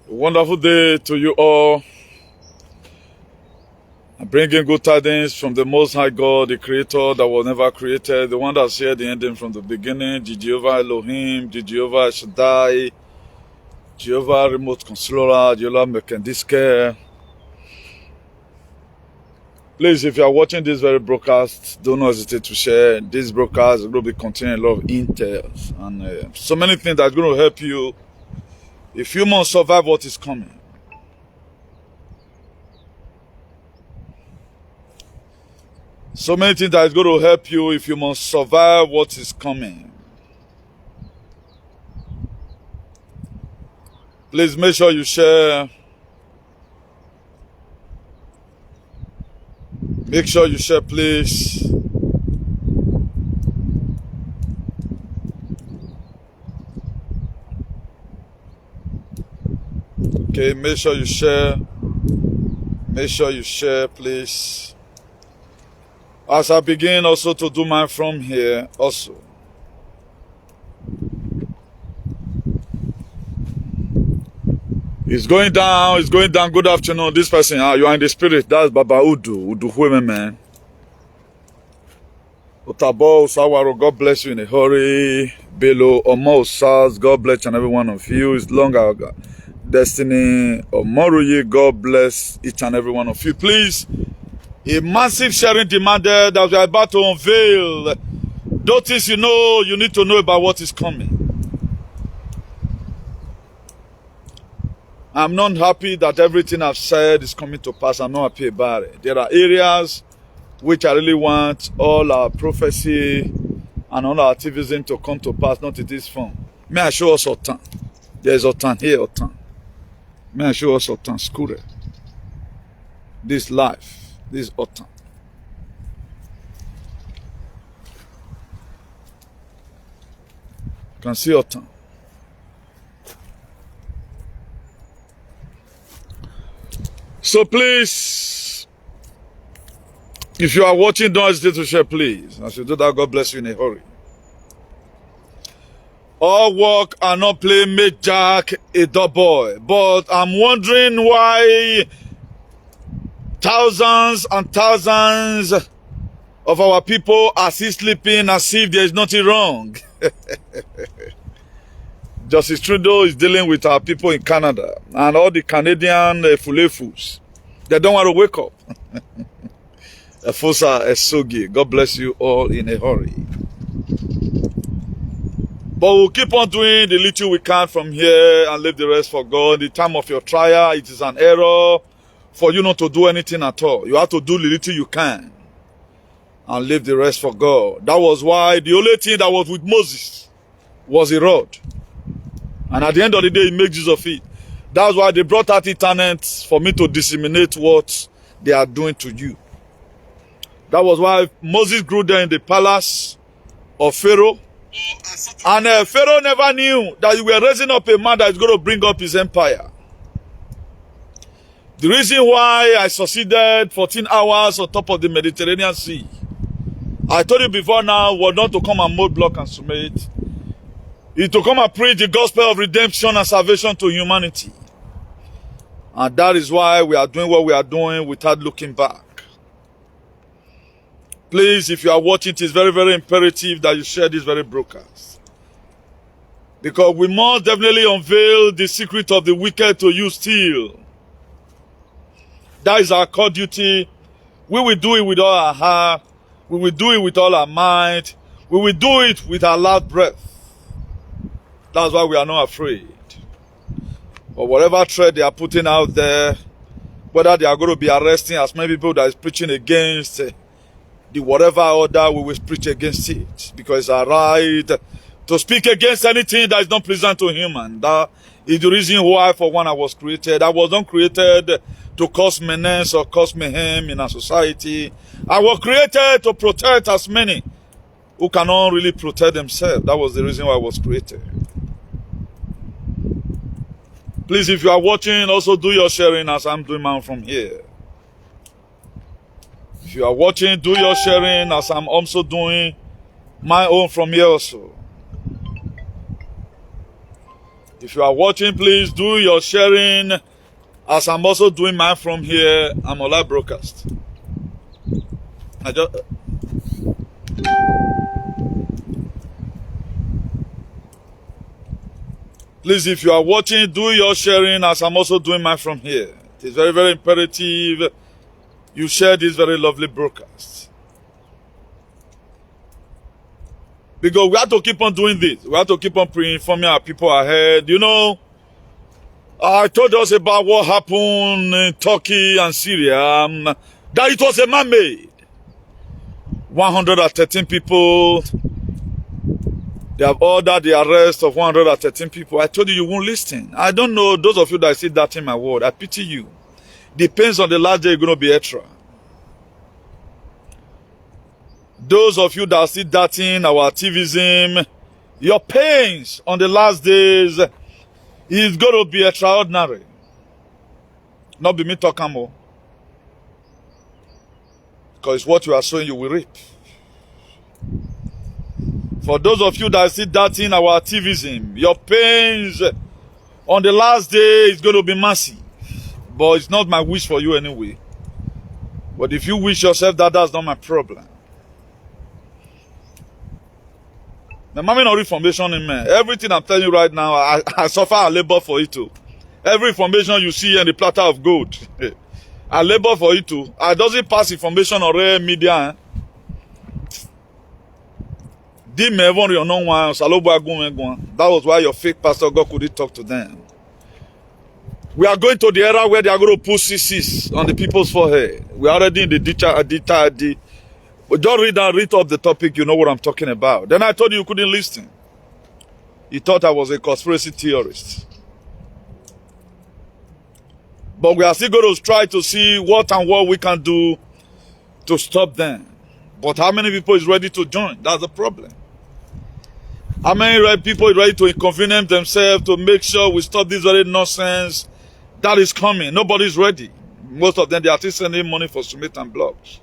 A wonderful day to you all. I'm bringing good tidings from the Most High God, the Creator that was never created, the one that shared the ending from the beginning, the Jehovah Elohim, the Jehovah Shaddai, Jehovah Remote Controller, Jehovah Mekendiske. Please, if you are watching this very broadcast, don't hesitate to share. This broadcast is going to be containing a lot of intels and so many things that are going to help you if you must survive what is coming. So many things that is going to help you if you must survive what is coming. Please make sure you share. Make sure you share, please. Okay, make sure you share. Make sure you share, please. As I begin also to do mine from here also. It's going down, it's going down. Good afternoon. This person, you are in the spirit. That's Baba Udu Hueme, man. Otabo, Sawaro, God bless you in a hurry. Belo, Omo, Sars, God bless and every one of you. It's longer. Destiny, Omoruye, God bless each and every one of you. Please, a massive sharing demanded that we are about to unveil. Those things you know, you need to know about what is coming. I'm not happy that everything I've said is coming to pass. I'm not happy about it. There are areas which I really want all our prophecy and all our activism to come to pass, not in this form. May I show us Otan? There is Otan here, Otan. May I show us Otan? Skure. This life, this Otan. You can see Otan. So please, if you are watching, don't hesitate to share, please. As you do that, God bless you in a hurry. All work and not play make Jack a dull boy. But I'm wondering why thousands and thousands of our people are still sleeping as if there is nothing wrong. Justice Trudeau is dealing with our people in Canada and all the Canadian fulefus. They don't want to wake up. Efosa Esogi, God bless you all in a hurry. But we'll keep on doing the little we can from here and leave the rest for God. The time of your trial, it is an error for you not to do anything at all. You have to do the little you can and leave the rest for God. That was why the only thing that was with Moses was a rod. And at the end of the day, he makes use of it. That's why they brought out internet for me to disseminate what they are doing to you. That was why Moses grew there in the palace of Pharaoh. And Pharaoh never knew that you were raising up a man that is going to bring up his empire. The reason why I succeeded 14 hours on top of the Mediterranean Sea, I told you before now, was not to come and mold, block and submit. It's to come and preach the gospel of redemption and salvation to humanity. And that is why we are doing what we are doing without looking back. Please, if you are watching, it is very, very imperative that you share this very broadcast. Because we must definitely unveil the secret of the wicked to you still. That is our core duty. We will do it with all our heart. We will do it with all our mind. We will do it with our loud breath. That's why we are not afraid. But whatever threat they are putting out there, whether they are going to be arresting as many people that is preaching against the whatever order, we will preach against it. Because it's our right to speak against anything that is not pleasant to human. That is the reason why, for one, I was created. I was not created to cause menace or cause mayhem in our society. I was created to protect as many who cannot really protect themselves. That was the reason why I was created. Please, if you are watching, also do your sharing as I'm doing mine from here. If you are watching, do your sharing as I'm also doing my own from here also. If you are watching, please do your sharing as I'm also doing mine from here. I'm on live broadcast. Please, if you are watching, do your sharing as I'm also doing mine from here. It is very, very imperative you share this very lovely broadcast. Because we have to keep on doing this. We have to keep on informing our people ahead. You know, I told us about what happened in Turkey and Syria, that it was a man-made. 113 people. They have ordered the arrest of 113 people. I told you won't listen. I don't know, those of you that see that in my word, I pity you. Depends on the last day you're going to be extra. Those of you that see that in our activism, your pains on the last days is going to be extraordinary. Not be me talking more. Because what you are sowing, you will reap. For those of you that see that in our activism, your pains on the last day is going to be massive. But it's not my wish for you anyway. But if you wish yourself that, that's not my problem. The mommy not information in me. Everything I'm telling you right now, I suffer a labor for it too. Every information you see in the platter of gold, I labor for it too. I doesn't pass information on rare media. That was why your fake pastor God couldn't talk to them. We are going to the era where they are going to put CCs on the people's forehead. We are already in the but just read up the topic, you know what I'm talking about. Then I told you couldn't listen. You thought I was a conspiracy theorist. But we are still going to try to see what we can do to stop them. But how many people is ready to join? That's the problem. How many people are ready to inconvenience themselves to make sure we stop this very nonsense that is coming? Nobody's ready. Most of them, they are still sending money for submit and blocks.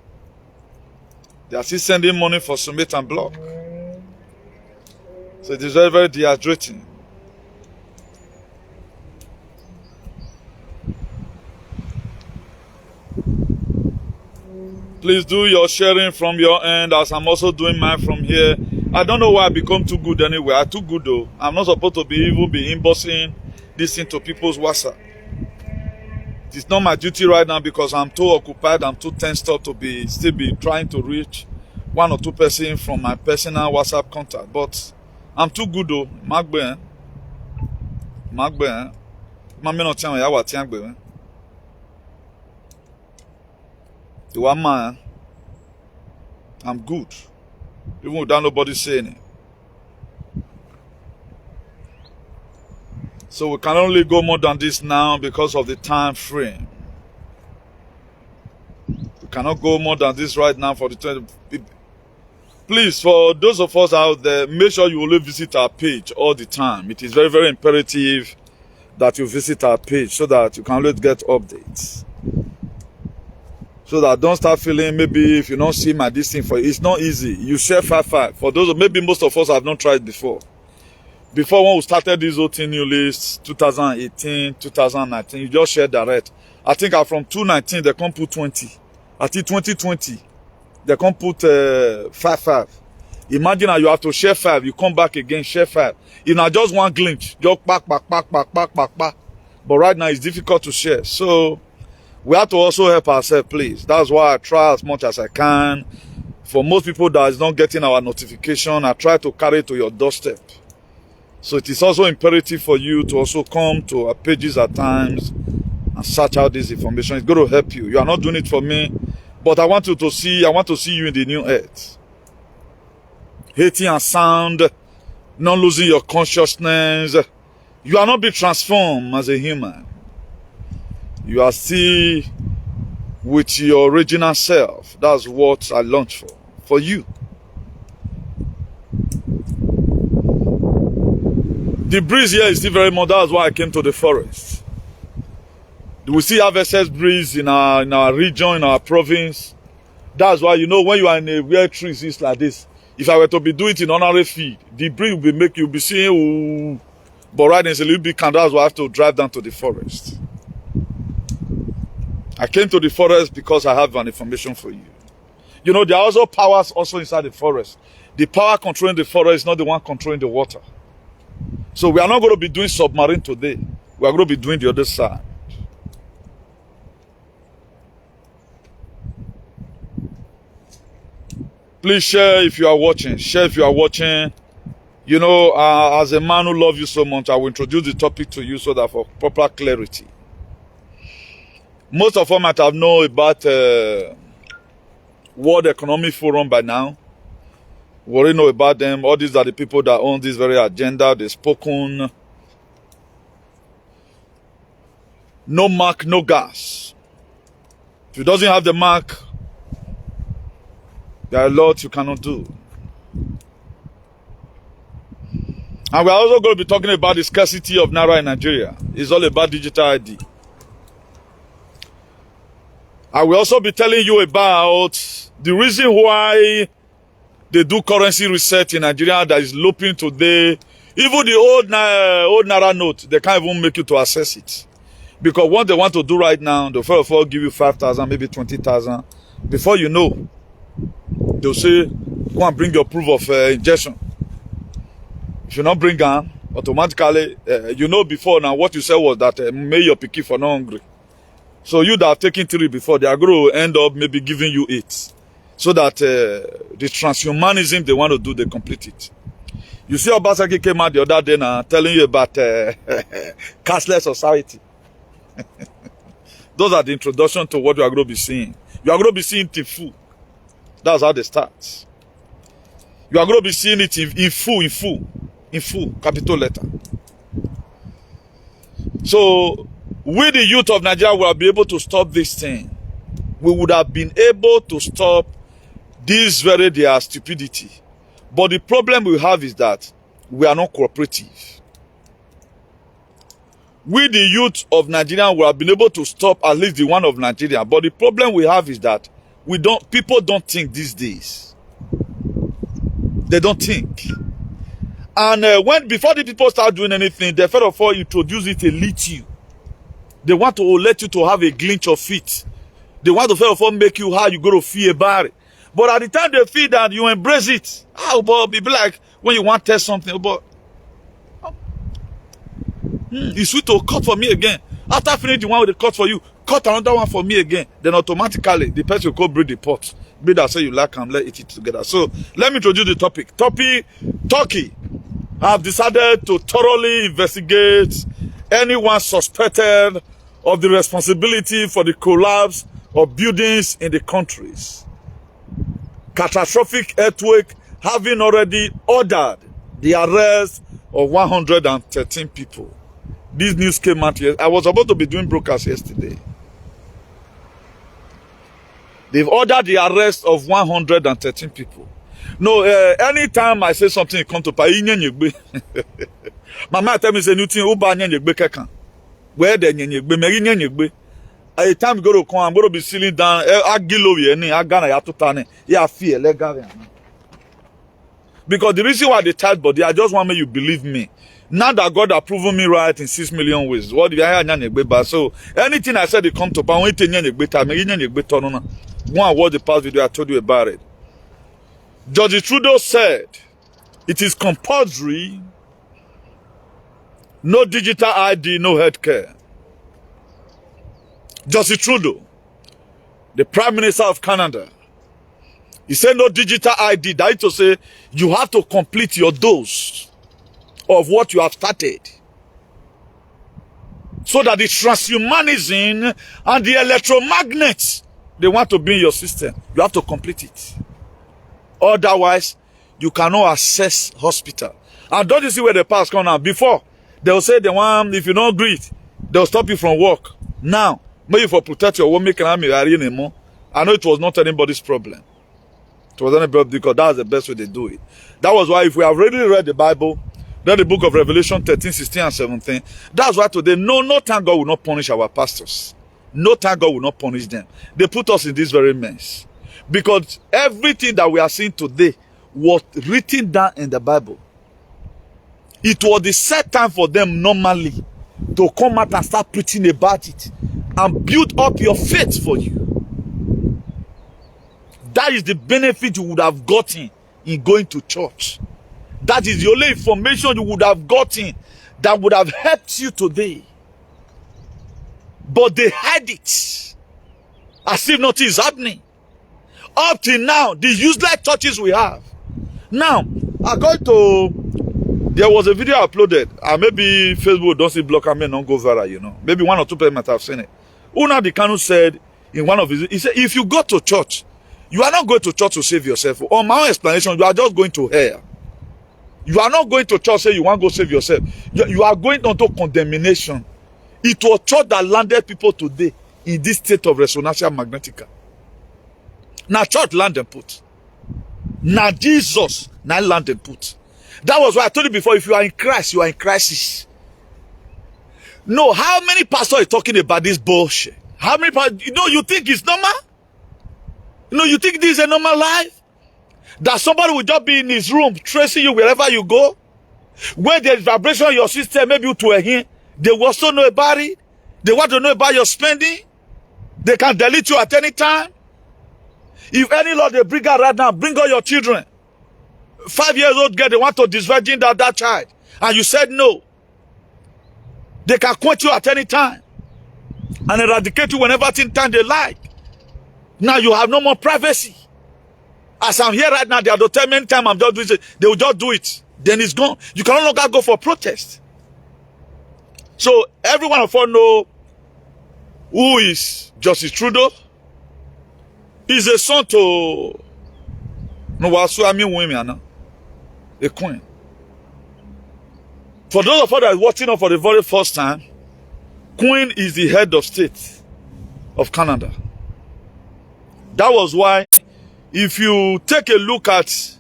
They are still sending money for submit and block. So it is very, very dehydrating. Please do your sharing from your end as I'm also doing mine from here. I don't know why I become too good anyway. I'm too good though. I'm not supposed to be inboxing this into people's WhatsApp. It's not my duty right now because I'm too occupied, I'm too tensed up to still be trying to reach one or two persons from my personal WhatsApp contact. But I'm too good though. Magbe. Mami no tian ya wa tian gbe. You are man. I'm good. Even without nobody saying it. So we can only go more than this now because of the time frame. We cannot go more than this right now for the 20. Please, for those of us out there, make sure you always visit our page all the time. It is very, very imperative that you visit our page so that you can always get updates. So that don't start feeling maybe if you don't see my this thing for you. It's not easy. You share 5. For those, maybe most of us have not tried before. Before when we started this whole thing, new list, 2018, 2019, you just share direct. I think from 2019, they can't put 20. I think 2020, they can't put 5. Imagine how you have to share 5, you come back again, share 5. You know, just one glitch, just back. But right now, it's difficult to share. So, we have to also help ourselves, please. That's why I try as much as I can. For most people that is not getting our notification, I try to carry it to your doorstep. So it is also imperative for you to also come to our pages at times and search out this information. It's going to help you. You are not doing it for me, but I want to see you in the new earth. Hating and sound, not losing your consciousness. You are not being transformed as a human. You are still with your original self. That's what I launched for you. The breeze here is still very much. That's why I came to the forest. We still have excess breeze in our region, in our province. That's why, you know, when you are in a where trees is like this, if I were to be doing it in honorary field, the breeze will make you be seeing, ooh, But right now it's a little bit cold. That's why I have to drive down to the forest. I came to the forest because I have an information for you. You know, there are also powers also inside the forest. The power controlling the forest is not the one controlling the water. So we are not going to be doing submarine today. We are going to be doing the other side. Please share if you are watching. Share if you are watching. You know, as a man who loves you so much, I will introduce the topic to you so that for proper clarity. Most of us might have known about World Economic Forum by now. We already know about them. All these are the people that own this very agenda. They've spoken. No mark, no gas. If you doesn't have the mark, there are a lot you cannot do. And we're also going to be talking about the scarcity of NARIA in Nigeria. It's all about digital ID. I will also be telling you about the reason why they do currency reset in Nigeria that is looping today. Even the old Naira note, they can't even make you to access it. Because what they want to do right now, they'll first of all give you 5,000, maybe 20,000. Before you know, they'll say, go and bring your proof of injection. If you not bring them, automatically, you know before now, what you said was that may your picky for not hungry. So you that have taken 3 before, they are going to end up maybe giving you 8. So that the transhumanism they want to do, they complete it. You see Obasaki came out the other day now telling you about cashless society. Those are the introduction to what you are going to be seeing. You are going to be seeing Tifu. That's how they start. You are going to be seeing it in full, capital letter. So, we the youth of Nigeria will be able to stop this thing. We would have been able to stop this very their stupidity. But the problem we have is that we are not cooperative. We the youth of Nigeria will have been able to stop at least the one of Nigeria. But the problem we have is that people don't think these days. They don't think. And before the people start doing anything, they first of all introduce it a little. They want to let you to have a glimpse of it. They want to first of all make you how you go to feel about it. But at the time they feel that you embrace it, but be like when you want to test something, but it's sweet to cut for me again. After finishing the one with the cut for you, cut another one for me again. Then automatically the person will go bring the pot. Be that say you like and let eat it together. So let me introduce the topic. Turkey have decided to thoroughly investigate anyone suspected of the responsibility for the collapse of buildings in the countries. Catastrophic earthquake having already ordered the arrest of 113 people. This news came out yesterday. I was about to be doing broadcast yesterday. They've ordered the arrest of 113 people. No, anytime I say something, it comes to pass. Mama tell me say anything. Where the a time go to come, I'm going to be sealing down. Because the reason why they tight body, I just want you to believe me. Now that God has proven me right in 6 million ways. What do I so anything I said, they come to pass. One watch the past video, I told you about it. Judge Trudeau said it is compulsory, no digital ID, no healthcare. Judge Trudeau, the Prime Minister of Canada, he said no digital ID. That is to say, you have to complete your dose of what you have started. So that the transhumanism and the electromagnets they want to be in your system, you have to complete it. Otherwise, you cannot access hospital. And don't you see where the past come now? Before, they'll say the one, if you don't do it, they'll stop you from work. Now, maybe for protect your woman, I know it was not anybody's problem. It was anybody's because that's the best way they do it. That was why if we have already read the Bible, read the book of Revelation 13, 16, and 17, that's why today, no time God will not punish our pastors. No time God will not punish them. They put us in this very mess. Because everything that we are seeing today was written down in the Bible. It was the set time for them normally to come out and start preaching about it and build up your faith for you. That is the benefit you would have gotten in going to church. That is the only information you would have gotten that would have helped you today. But they hide it as if nothing is happening. Up till now, the useless churches we have. Now, according to, there was a video uploaded, and maybe Facebook don't see block and may not go viral, you know. Maybe one or two people might have seen it. Una the Kanu said in one of his, he said, if you go to church, you are not going to church to save yourself. On my own explanation, you are just going to hell. You are not going to church say you want to go save yourself. You are going onto condemnation. It was church that landed people today in this state of resonantia magnetica. Now church land and put. Now Jesus now land and put. That was why I told you before, if you are in Christ, you are in crisis. No, how many pastors are talking about this bullshit? How many pastors, you think it's normal? You think this is a normal life? That somebody will just be in his room tracing you wherever you go? When there's vibration in your system, maybe to a hint, they will also know about it. They want to know about your spending. They can delete you at any time. If any Lord they bring out right now, bring all your children. 5-year-old girl, they want to disvirgin that child. And you said no. They can quench you at any time. And eradicate you whenever time they like. Now you have no more privacy. As I'm here right now, they are determined time I'm just doing it. They will just do it. Then it's gone. You can no longer go for protest. So every one of us know who is Justice Trudeau. He's a son to a queen. For those of us that are watching us for the very first time, Queen is the head of state of Canada. That was why, if you take a look at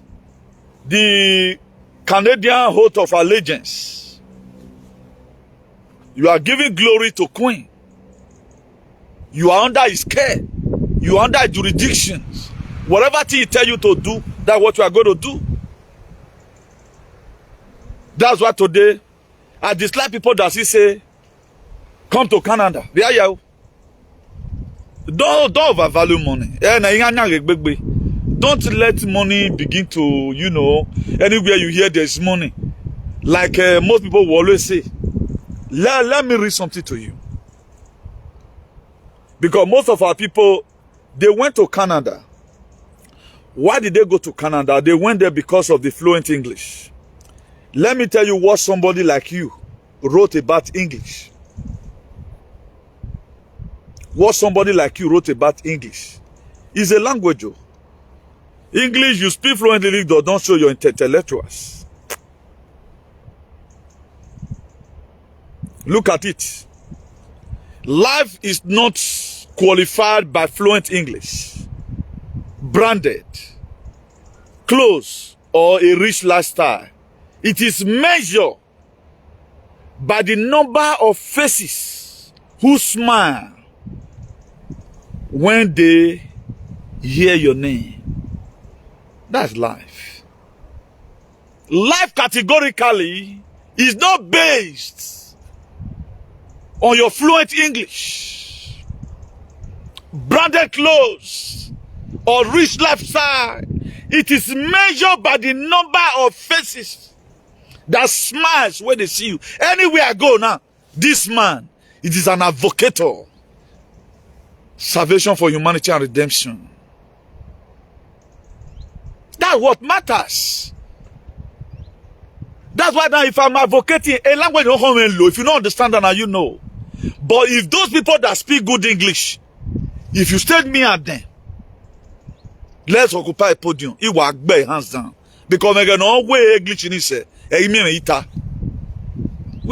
the Canadian oath of allegiance, you are giving glory to Queen. You are under his care. You are under jurisdictions. Whatever thing he tell you to do, that's what you are going to do. That's why today, I dislike people that say, come to Canada. Don't overvalue money. Don't let money begin to, anywhere you hear there's money. Like most people will always say. Let me read something to you. Because most of our people, they went to Canada. Why did they go to Canada? They went there because of the fluent English. Let me tell you what somebody like you wrote about English. What somebody like you wrote about English is a language. English, you speak fluently, don't show your intellectuals. Look at it. Life is not qualified by fluent English, branded, clothes, or a rich lifestyle. It is measured by the number of faces who smile when they hear your name. That's life. Life categorically is not based on your fluent English, branded clothes, or rich lifestyle. It is measured by the number of faces that smiles when they see you. Anywhere I go now, this man, it is an advocator. Salvation for humanity and redemption. That's what matters. That's why now if I'm advocating a language, if you don't understand that now, you know. But if those people that speak good English, if you stayed me at them, let's occupy a podium. It will be hands down. Because we can no way English in this. We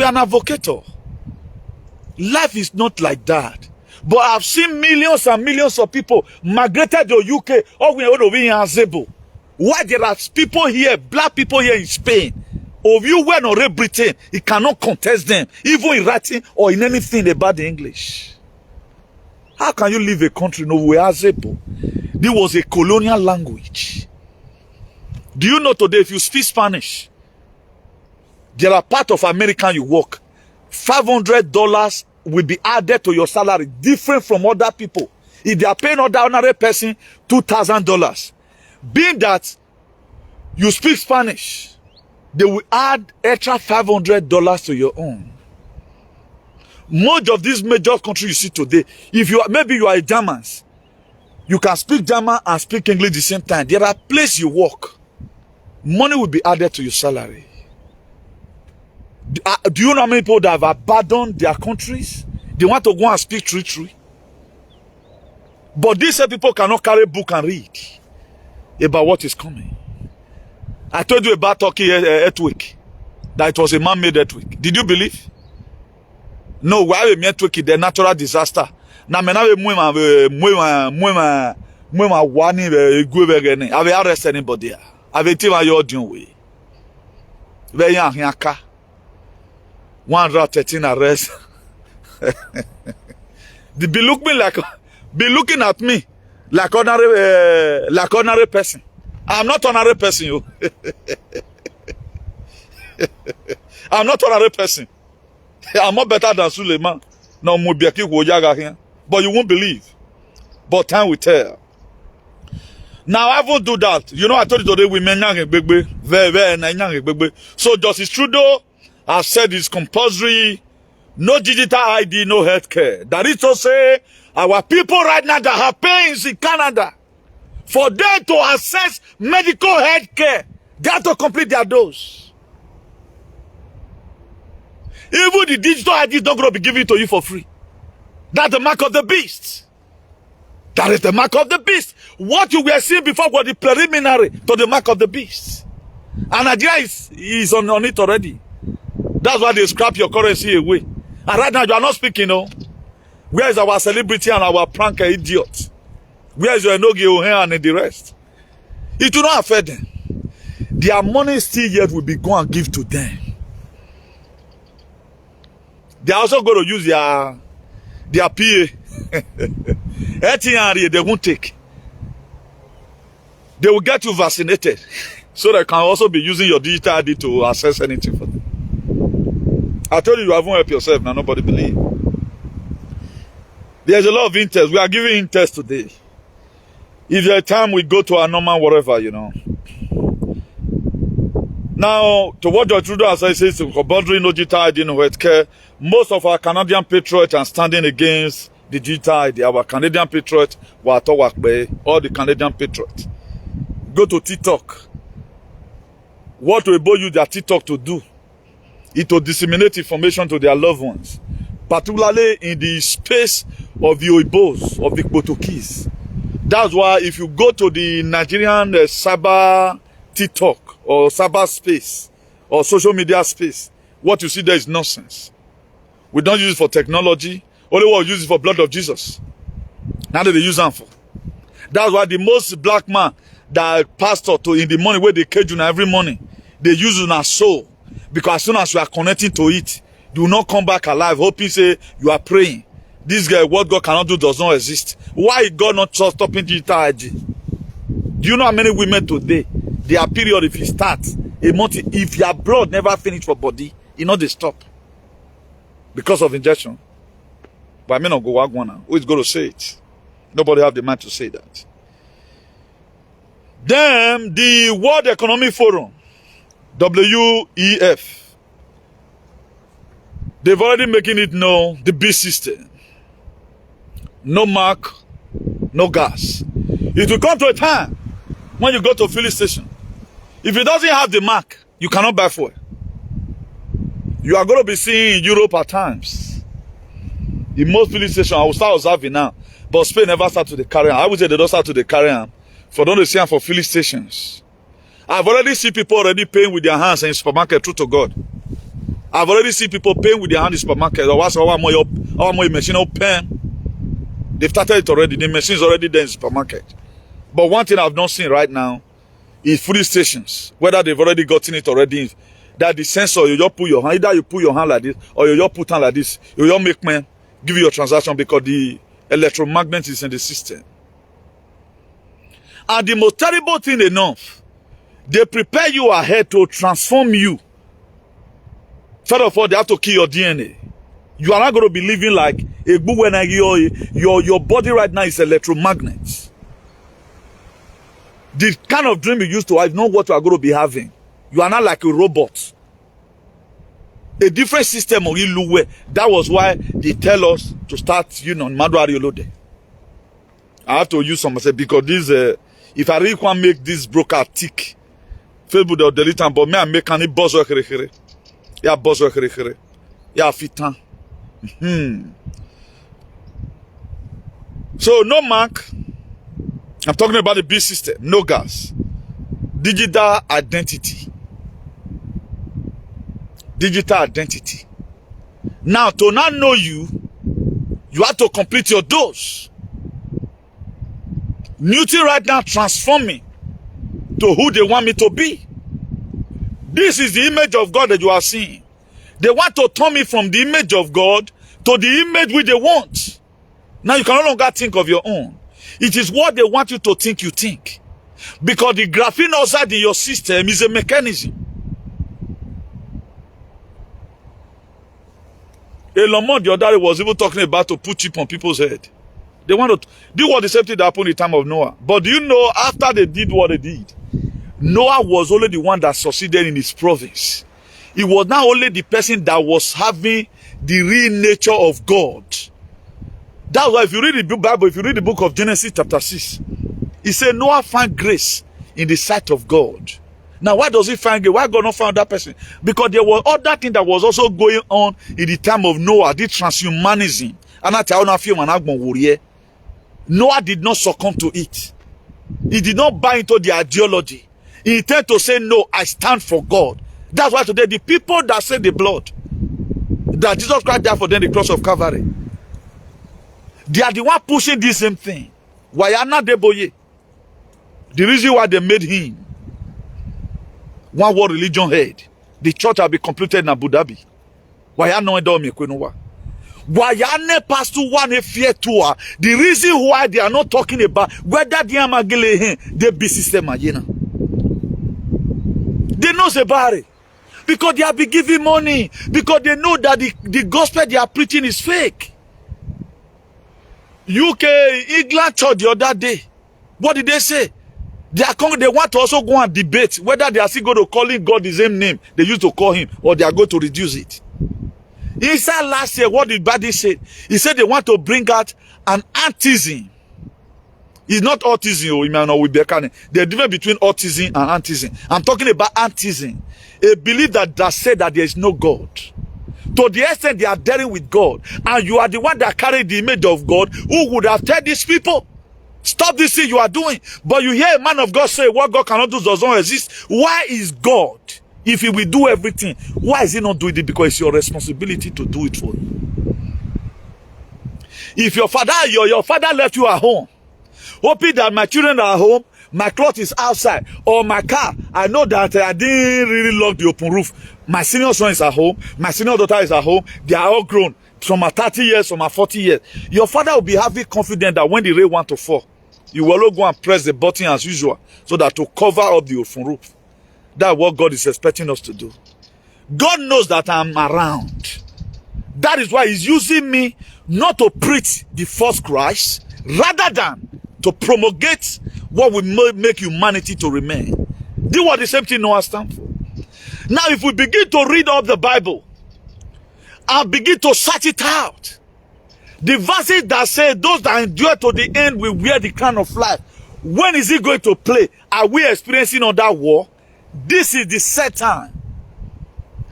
are an advocator. Life is not like that. But I've seen millions and millions of people migrated to UK or we are in Zebo. Why there are people here, black people here in Spain, of you were not in Britain, he cannot contest them, even in writing or in anything about the English. How can you leave a country no way Zebo? This was a colonial language. Do you know today if you speak Spanish, There are part of America you work. $500 will be added to your salary, different from other people. If they are paying other ordinary person $2,000, being that you speak Spanish, they will add extra $500 to your own. Most of these major countries you see today, if you are, maybe you are a German, you can speak German and speak English at the same time. There are places you work, money will be added to your salary. Do you know how many people that have abandoned their countries? They want to go and speak tree. But these people cannot carry a book and read about what is coming. I told you about Turkey earthquake, that it was a man-made earthquake. Did you believe? No, why we meant to the natural disaster. Na mena we wani we have arrest anybody. Have it even your doing way. We yan hiaka. 113 arrests. They be looking at me like ordinary person. I'm not ordinary person, you. I'm not ordinary person. I'm not better than Suleiman. No, but you won't believe. But time will tell. Now I won't do that. You know, I told you today we may very. So Justice Trudeau has said it's compulsory. No digital ID, no healthcare. That is to say, our people right now that have pains in Canada, for them to access medical healthcare, they have to complete their dose. Even the digital ID is not going to be given to you for free. That's the mark of the beast. That is the mark of the beast. What you were seeing before was the preliminary to the mark of the beast. And Nigeria is on it already. That's why they scrap your currency away. And right now you are not speaking, no. Where is our celebrity and our prank idiot? Where is your Enogi Ohen and the rest? It will not affect them. Their money still yet will be going and give to them. They are also going to use their PA. They won't take. They will get you vaccinated. So they can also be using your digital ID to access anything for them. I told you haven't helped yourself now, nobody believe. There's a lot of interest. We are giving interest today. If there's time we go to a normal whatever, you know. Now, to what Judge Trudeau has said, says compulsory no digital ID in healthcare. Most of our Canadian patriots are standing against the digital ID. Our Canadian patriots were at work by all the Canadian patriots. Go to TikTok. What will use their TikTok to do? It to disseminate information to their loved ones, particularly in the space of the Oibos, of the Portuguese. That's why if you go to the Nigerian cyber TikTok or cyber space or social media space, what you see there is nonsense. We don't use it for technology. Only what we use it for blood of Jesus. Now that they use them for. That's why the most black man that pastor to in the morning where they cage you every morning, they use you as soul. Because as soon as you are connecting to it, you will not come back alive, hoping say you are praying. This guy, what God cannot do does not exist. Why is God not stopping digital ID? Do you know how many women today, their period, if it starts, a month, if your blood never finish for body, you know they stop. Because of injection. But I may not go walk one now. Who is going to say it? Nobody have the mind to say that. Then the World Economic Forum, WEF, they've already making it known, the beast system. No mark, no gas. It will come to a time when you go to a filling station. If it doesn't have the mark, you cannot buy fuel. You are going to be seeing in Europe at times. In most filling stations, I will start observing now. But Spain never started to the carry on. I would say they don't start to the carry on. For don't see them for filling stations. I've already seen people already paying with their hands in supermarket, true to God. I've already seen people paying with their hands in supermarket. Our machine open. They've started it already. The machine is already there in the supermarket. But one thing I've not seen right now is filling stations. Whether they've already gotten it already. That the sensor, you just put your hand, either you put your hand like this, or you just put hand like this. You just make man give you your transaction because the electromagnet is in the system. And the most terrible thing enough, they prepare you ahead to transform you First of all, they have to kill your DNA. You are not going to be living like a boo when your body right now is electromagnet. The kind of dream you used to have, not what you are going to be having. You are not like a robot. A different system of Iluwe. That was why they tell us to start, Maduari Olode. I have to use some because this, if I really want to make this broker tick, Facebook will delete them, but me I make any buzz work. Yeah, buzz work. Yeah, fitan. So no mark. I'm talking about the B system. No gas. Digital identity. Digital identity. Now, to not know you, you have to complete your dose. Newton right now transforming to who they want me to be. This is the image of God that you are seeing. They want to turn me from the image of God to the image which they want. Now you can no longer think of your own. It is what they want you to think you think. Because the graphene outside in your system is a mechanism. Elon Musk the other day was even talking about to put chip on people's head. They want to do what the same thing that happened in the time of Noah. But do you know, after they did what they did, Noah was only the one that succeeded in his province. He was not only the person that was having the real nature of God. That's why if you read the Bible, if you read the book of Genesis chapter 6, he said Noah found grace in the sight of God. Now, why does he find grace? Why God not found that person? Because there was other thing that was also going on in the time of Noah, the transhumanism. Noah did not succumb to it. He did not buy into the ideology. He intended to say, no, I stand for God. That's why today the people that say the blood, that Jesus Christ died for them, the cross of Calvary, they are the one pushing this same thing. Why are not they boye? The reason why they made him one world religion head, the church will be completed in Abu Dhabi. Why are not me kwenuwa? Why are ne pastor one fear tour? The reason why they are not talking about whether they are magile they be system agena. They know about it. Because they have been giving money. Because they know that the gospel they are preaching is fake. UK, England church the other day. What did they say? They want to also go and debate whether they are still going to call God the same name they used to call him, or they are going to reduce it. Inside last year, what did Badi say? He said they want to bring out an antism. It's not autism, the difference between autism and antism. I'm talking about antism. A belief that said that there is no God. To the extent they are dealing with God, and you are the one that carried the image of God, who would have told these people, stop this thing you are doing. But you hear a man of God say, what God cannot do does not exist. Why is God, if he will do everything, why is he not doing it? Because it's your responsibility to do it for you. If your father left you at home, hoping that my children are home, my cloth is outside, or my car, I know that I didn't really lock the open roof. My senior son is at home, my senior daughter is at home, they are all grown. Some are 30 years, some are 40 years. Your father will be having confidence that when the rain wants to fall, you will all go and press the button as usual, so that to cover up the open roof. That's what God is expecting us to do. God knows that I'm around. That is why he's using me not to preach the false Christ, rather than to promulgate what will make humanity to remain. Do what the same thing Noah stands for. Now, if we begin to read up the Bible and begin to search it out, the verses that say those that endure to the end will wear the crown of life, when is it going to play? Are we experiencing another war? This is the set time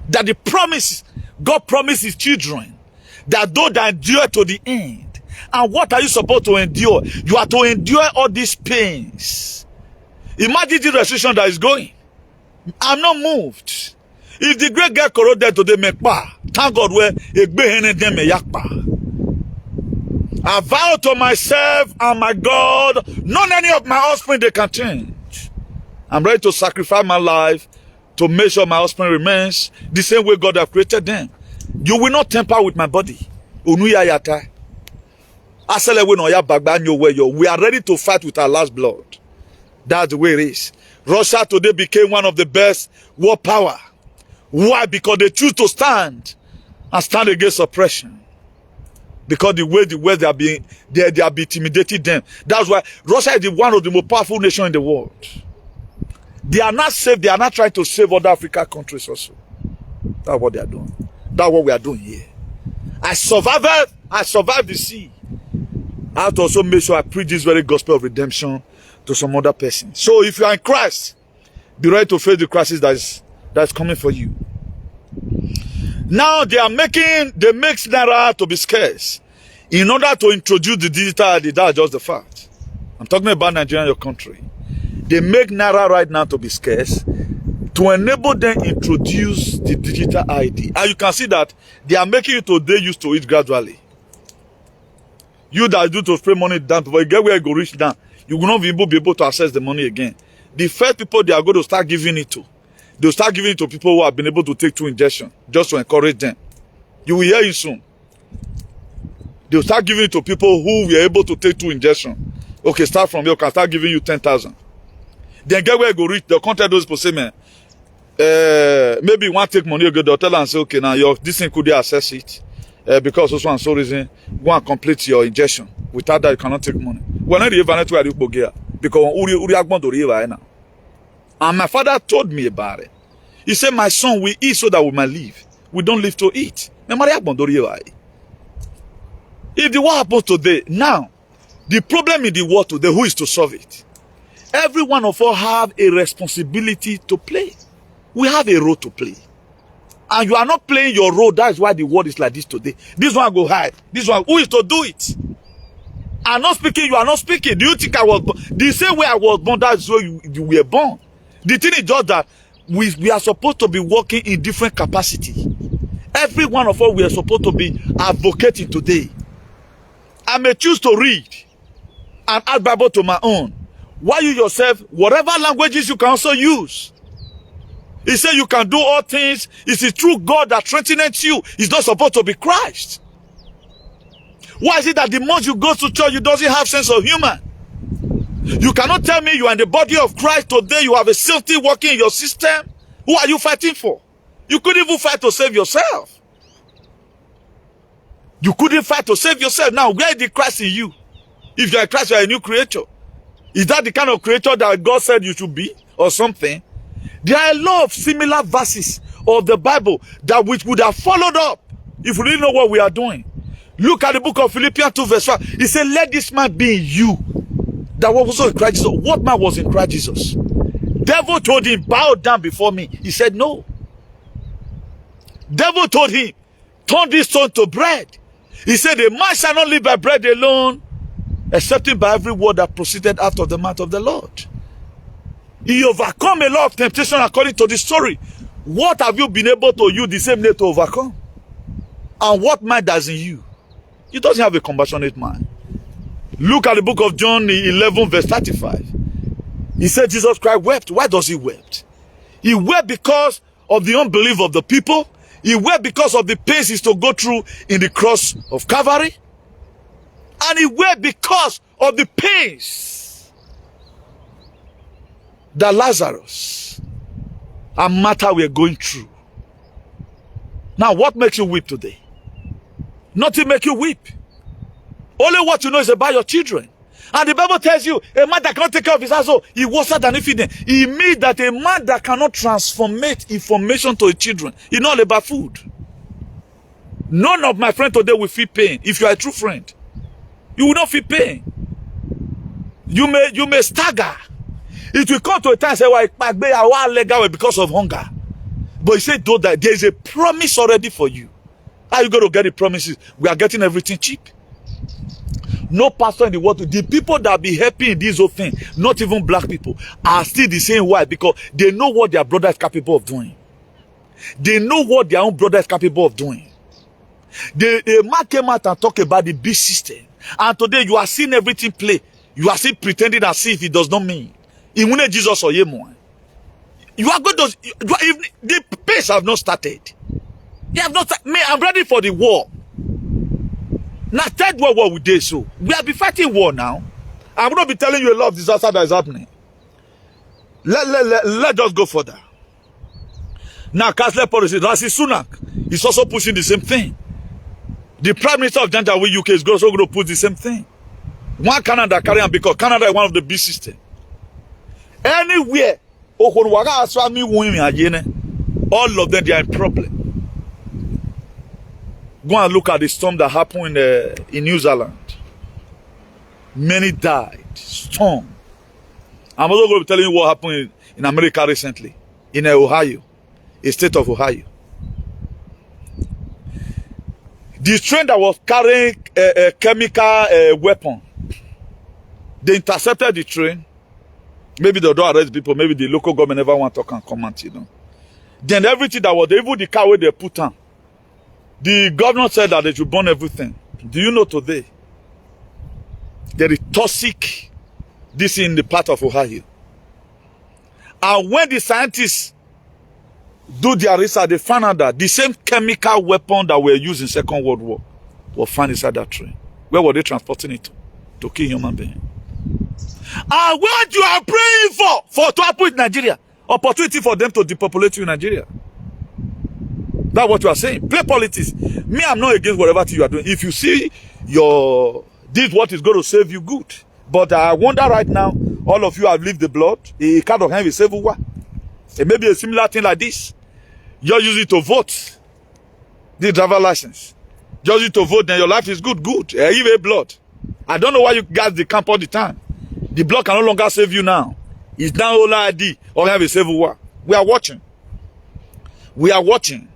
that the promise, God promised his children, that those that endure to the end. And what are you supposed to endure? You are to endure all these pains. Imagine the restriction that is going. I'm not moved. If the great girl corroded today, thank God where I vow to myself and my God, not any of my offspring they can change. I'm ready to sacrifice my life to make sure my offspring remains the same way God has created them. You will not tamper with my body. We are ready to fight with our last blood. That's the way it is. Russia today became one of the best war power. Why? Because they choose to stand and stand against oppression. Because the way they are being intimidating them. That's why Russia is one of the most powerful nations in the world. They are not safe. They are not trying to save other African countries also. That's what they are doing. That's what we are doing here. I survived the sea. I have to also make sure I preach this very gospel of redemption to some other person. So if you are in Christ, be ready to face the crisis that's coming for you. Now they make Naira to be scarce in order to introduce the digital ID. That's just the fact. I'm talking about Nigeria, your country. They make Naira right now to be scarce to enable them introduce the digital ID. And you can see that they are making it today used to it gradually. You that do to spray money down, before you get where you go reach down, you will not be able to access the money again. The first people they are going to start giving it to, they'll start giving it to people who have been able to take 2 injections, just to encourage them. You will hear it soon. They'll start giving it to people who were able to take 2 injections. Okay, start from here, can start giving you 10,000. Then get where you go reach, they'll contact those people, say, man, maybe you want to take money, they'll tell and say, okay, now this thing could they access it? Because also and so reason, go and complete your injection. Without that, you cannot take money. We're not even to where you go here. Because Uri right now. And my father told me about it. He said, my son, we eat so that we might live. We don't live to eat. If the war happens today, now, the problem in the war today, who is to solve it? Every one of us have a responsibility to play. We have a role to play. And you are not playing your role. That's why the world is like this today. This one go hide. This one, who is to do it? I'm not speaking, you are not speaking. Do you think I was born? The same way I was born, that's where you were born. The thing is just that we are supposed to be working in different capacity. Every one of us, we are supposed to be advocating today. I may choose to read and add Bible to my own. While you yourself, whatever languages you can also use. He said you can do all things. It's the true God that strengthens you. It's not supposed to be Christ. Why is it that the month you go to church, you doesn't have sense of humor? You cannot tell me you are in the body of Christ today, you have a safety working in your system. Who are you fighting for? You couldn't even fight to save yourself. You couldn't fight to save yourself. Now, where is the Christ in you? If you are Christ, you are a new creature. Is that the kind of creature that God said you should be or something? There are a lot of similar verses of the Bible that which would have followed up if we didn't know what we are doing. Look at the book of Philippians 2 verse 5. He said, let this man be in you that was also in Christ Jesus. What man was in Christ Jesus? Devil told him, bow down before me. He said, no. Devil told him, turn this stone to bread. He said, a man shall not live by bread alone, excepting by every word that proceeded out of the mouth of the Lord. He overcome a lot of temptation according to the story. What have you been able to use the same day to overcome? And what mind does in you? He doesn't have a compassionate mind. Look at the book of John 11 verse 35. He said Jesus Christ wept. Why does he wept? He wept because of the unbelief of the people. He wept because of the pains he's to go through in the cross of Calvary. And he wept because of the pains that Lazarus and Martha were going through. Now, what makes you weep today? Nothing makes you weep. Only what you know is about your children. And the Bible tells you, a man that cannot take care of his household, he worse than if he didn't. It means that a man that cannot transformate information to his children, he knows all about food. None of my friends today will feel pain. If you are a true friend, you will not feel pain. You may stagger. It will come to a time and say, well, I leg away because of hunger. But he said, though, that there is a promise already for you. How are you going to get the promises? We are getting everything cheap. No pastor in the world, the people that be helping in this whole thing, not even black people, are still the same. Why? Because they know what their brother is capable of doing. They know what their own brother is capable of doing. The man came out and talked about the big system. And today you are seeing everything play. You are still pretending as if it does not mean. Even Jesus or you are going to, the pace have not started. They have not started. I'm ready for the war. Now, third world war we did so. We have been fighting war now. I'm going to be telling you a lot of disaster that is happening. Let us go further. Now, cashless policy, that's SUNAK is also pushing the same thing. The Prime Minister of Janjaweed, UK, is also going to push the same thing. One Canada carrying because Canada is one of the big systems. Anywhere, all of them, they are in problem. Go and look at the storm that happened in New Zealand. Many died. Storm. I'm also going to be telling you what happened in America recently, in Ohio, a state of Ohio. The train that was carrying a chemical weapon, they intercepted the train. Maybe they don't arrest people. Maybe the local government never want to comment, you know. Then everything that was, even the car where they put on, the governor said that they should burn everything. Do you know today, there is toxic, this in the part of Ohio. And when the scientists do their research, they found out that the same chemical weapon that were used in Second World War was found inside that train. Where were they transporting it to kill human beings? And what you are praying for to happen in Nigeria, opportunity for them to depopulate you in Nigeria. That's what you are saying. Play politics. Me, I'm not against whatever you are doing. If you see this what is going to save you, good. But I wonder right now, all of you have lived the blood. It kind of have a civil war. It may be a similar thing like this. Just use it to vote. The driver license. Just use it to vote, then your life is good. Good. Even blood. I don't know why you guys the camp all the time. The blood can no longer save you now. It's now all ID or have a civil war. We are watching. We are watching.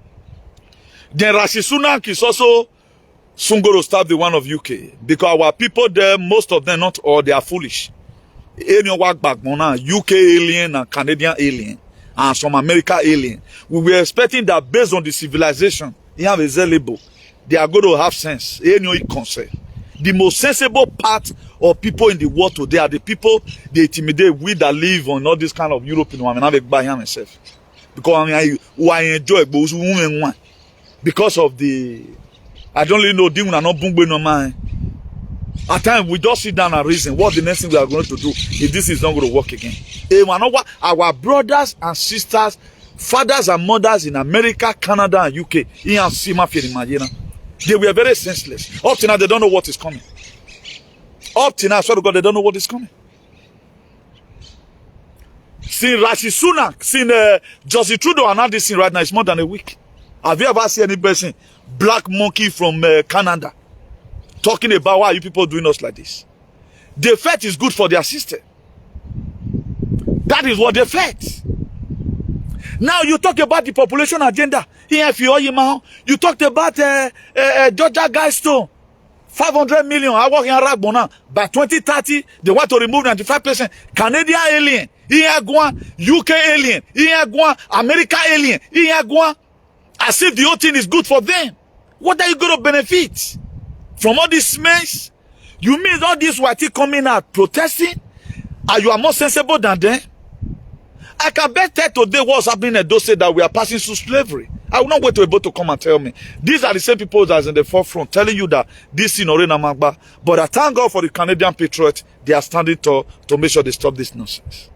Then SUNAK is also soon going to stop the one of UK. Because our people there, most of them, not all, they are foolish. UK alien and Canadian alien. And some America alien. We were expecting that based on the civilization, they have a label. They are going to have sense. The most sensible part of people in the world today are the people they intimidate with that live on all this kind of European women. I make by myself. Because I enjoy women. Because of the, I don't really know, no mind. At times we just sit down and reason what the next thing we are going to do if this is not going to work again. Our brothers and sisters, fathers and mothers in America, Canada, and UK, they were very senseless. Up to now, they don't know what is coming. Up to now, I swear to God, they don't know what is coming. Since SUNAK, since Justin Trudeau announced this thing right now, it's more than a week. Have you ever seen any person, black monkey from Canada, talking about why you people doing us like this? The fact is good for their system. That is what they fact. Now you talk about the population agenda. You talked about Georgia Guidestone. 500 million. I work in Ragbona. By 2030, they want to remove 95%. Canadian alien. UK alien. America alien. As if the whole thing is good for them. What are you going to benefit from all this mess? You mean all these white coming out protesting? And you are more sensible than them? I can bet that today what's happening in those states that we are passing through slavery. I will not wait to be able to come and tell me. These are the same people that's in the forefront telling you that this is Norena Magba. But I thank God for the Canadian Patriots. They are standing tall to make sure they stop this nonsense.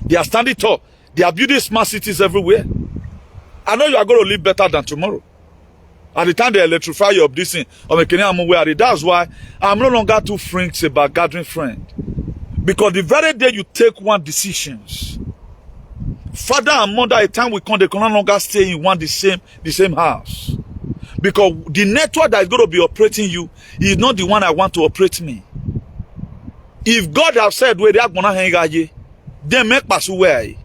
They are standing tall. They are building smart cities everywhere. I know you are going to live better than tomorrow. At the time they electrify you of this thing, that's why I'm no longer too frank about gathering friends. Because the very day you take one decisions, father and mother, a time will come, they can no longer stay in the same house. Because the network that is going to be operating you is not the one I want to operate me. If God has said where they are going to hang you, then make pass away.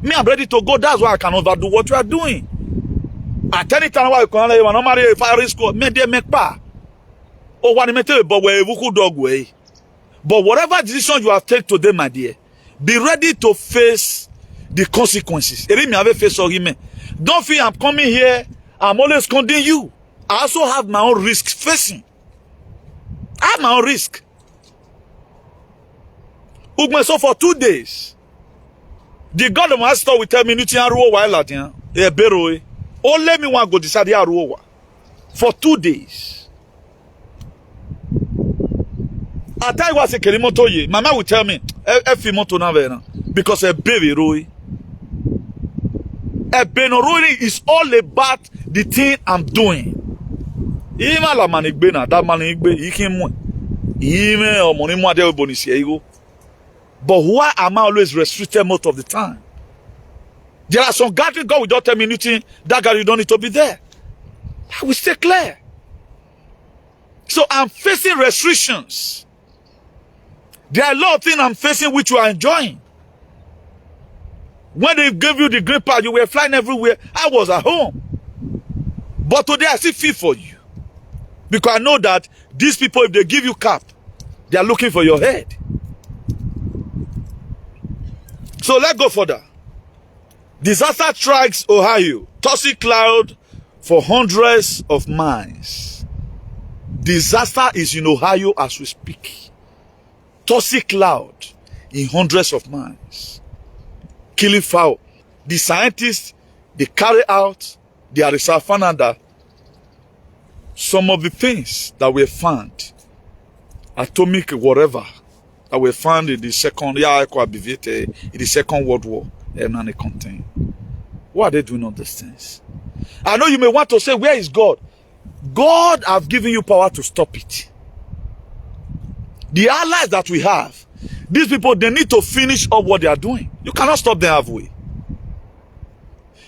Me, I'm ready to go. That's why I can overdo what you are doing. At any time, why you can not marry if I risk me, they make pa. Oh, what you tell but where you dog way. But whatever decision you have taken today, my dear, be ready to face the consequences. Don't feel I'm coming here, I'm always condemning you. I also have my own risk facing. I have my own risk. So for 2 days, the God of my store will tell me, oh, let me want to go decide for 2 days. I tell you what, say Mama will tell me, because a baby, Roy. Ebenoroini is all about the thing I'm doing. Ima la manigbe na that manigbe ikimwe. Ime omoni mo ade bonisi ego. But why am I always restricted most of the time? There are some gatherings God will just tell me anything. That God, you don't need to be there. I will stay clear. So I'm facing restrictions. There are a lot of things I'm facing which you are enjoying. When they gave you the green card, you were flying everywhere. I was at home. But today I still feel for you. Because I know that these people, if they give you cap, they are looking for your head. So let's go further. Disaster strikes Ohio. Toxic cloud for hundreds of miles. Disaster is in Ohio as we speak. Toxic cloud in hundreds of miles. Killing fowl. The scientists, they carry out their research found that some of the things that were found, atomic whatever, that were found in the Second World War, and they contain. What are they doing on these things? I know you may want to say, where is God? God have given you power to stop it. The allies that we have, these people, they need to finish up what they are doing. You cannot stop them halfway.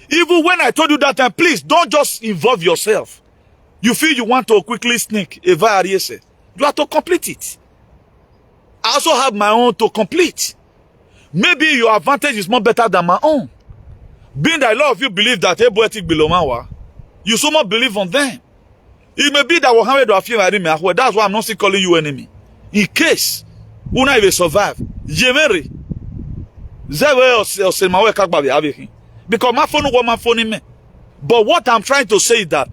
Even when I told you that time, please don't just involve yourself. You feel you want to quickly sneak a virus. You have to complete it. I also have my own to complete. Maybe your advantage is more better than my own. Being that a lot of you believe that Eboetic Bilomawa, you so much believe on them. It may be that that's why I'm not still calling you enemy. In case una will survive, Jemeri, because my phone was my phone in me. But what I'm trying to say is that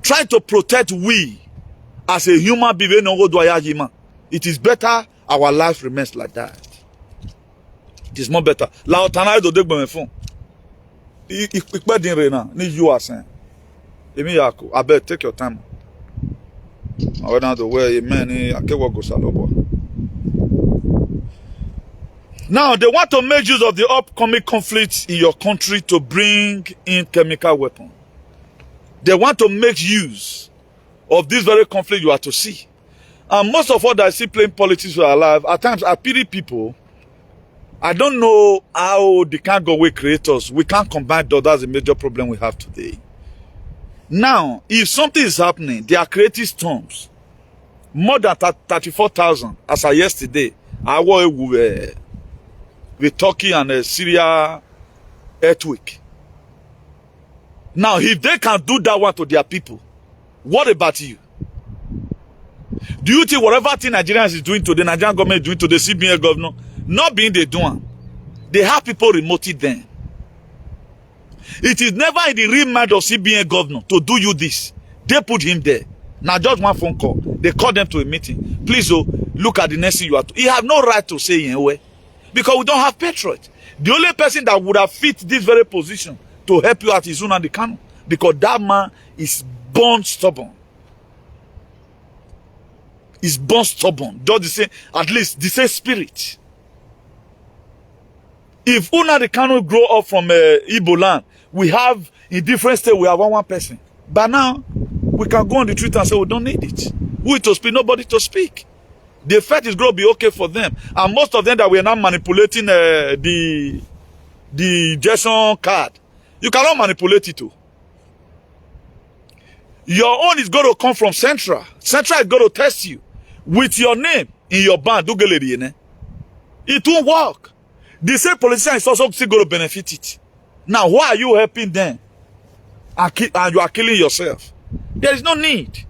trying to protect we as a human being, it is better our life remains like that. It is more better. La otana do degbe me phone. Ikpe din re na ni you are saying. Emi yako, abeg take your time. I went out the way man akewo go salobo. Now they want to make use of the upcoming conflict in your country to bring in chemical weapons. They want to make use of this very conflict you are to see. And most of us that I see playing politics who are alive, at times I pity people. I don't know how they can't go away creators. We can't combine those. That's a major problem we have today. Now, if something is happening, they are creating storms. More than 34,000 as of yesterday. I was with Turkey and Syria earthquake. Now, if they can do that one to their people, what about you? Do you think whatever thing Nigerians is doing today, Nigerian government is doing to the CBN governor, not being the doing, they have people remotely then. It is never in the real mind of CBN governor to do you this. They put him there. Now just one phone call. They call them to a meeting. Please, oh, look at the next thing you have to. He have no right to say anyway. Because we don't have patriots. The only person that would have fit this very position to help you out is Nnamdi Kanu. Because that man is born stubborn. Is born stubborn. Just the same, at least the same spirit. If Nnamdi Kanu grow up from Igbo land, we have in different states we have one person. But now we can go on the street and say we don't need it. Who to speak? Nobody to speak. The effect is going to be okay for them. And most of them that we are now manipulating the Jason card, you cannot manipulate it too. Your own is going to come from Central. Central is going to test you with your name in your band. It won't work. The same politician is also still going to benefit it. Now, why are you helping them? And you are killing yourself. There is no need.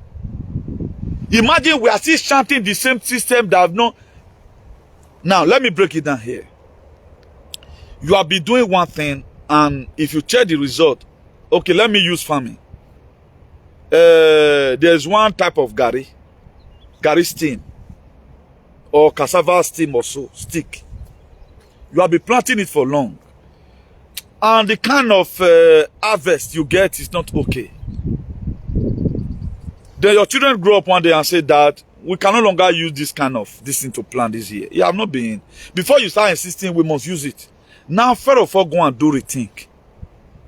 Imagine we are still chanting the same system that have no. Now, let me break it down here. You have been doing one thing, and if you check the result, okay, let me use farming. There's one type of gari steam, or cassava steam or so, stick. You have been planting it for long. And the kind of harvest you get is not okay. Then your children grow up one day and say that we can no longer use this thing to plant this year. You have not been. Before you start insisting we must use it. Now, first of all, go and do rethink.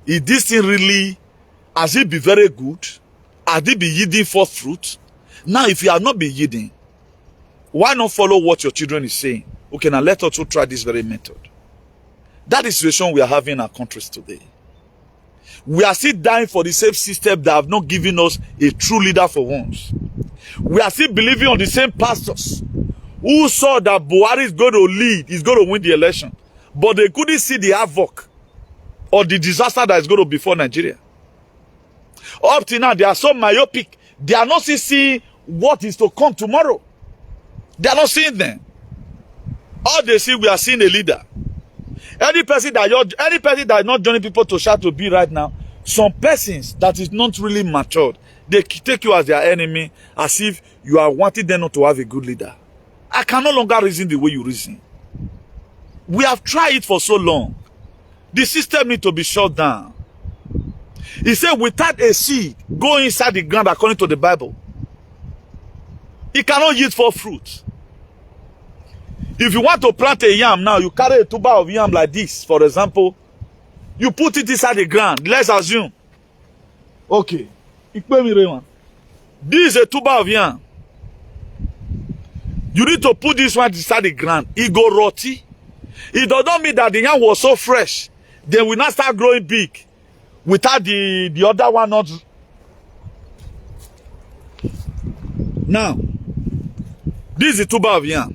Is this thing really, has it be very good? Has it be yielding forth fruit? Now, if you have not been yielding, why not follow what your children is saying? Okay, now let us also try this very method. That is the situation we are having in our countries today. We are still dying for the same system that have not given us a true leader for once. We are still believing on the same pastors who saw that Buhari is going to lead, is going to win the election. But they couldn't see the havoc or the disaster that is going to befall Nigeria. Up till now, they are so myopic. They are not seeing what is to come tomorrow. They are not seeing them. All they see, we are seeing a leader. Any person that is not joining people to shout to be right now, some persons that is not really matured, they take you as their enemy, as if you are wanting them not to have a good leader. I can no longer reason the way you reason. We have tried it for so long. The system needs to be shut down. He said, without a seed, go inside the ground according to the Bible. It cannot yield for fruit. If you want to plant a yam now, you carry a tuber of yam like this, for example. You put it inside the ground. Let's assume. Okay. This is a tuber of yam. You need to put this one inside the ground. It go rotty. It does not mean that the yam was so fresh. Then will not start growing big. Without the other one not. Now, this is the tuber of yam.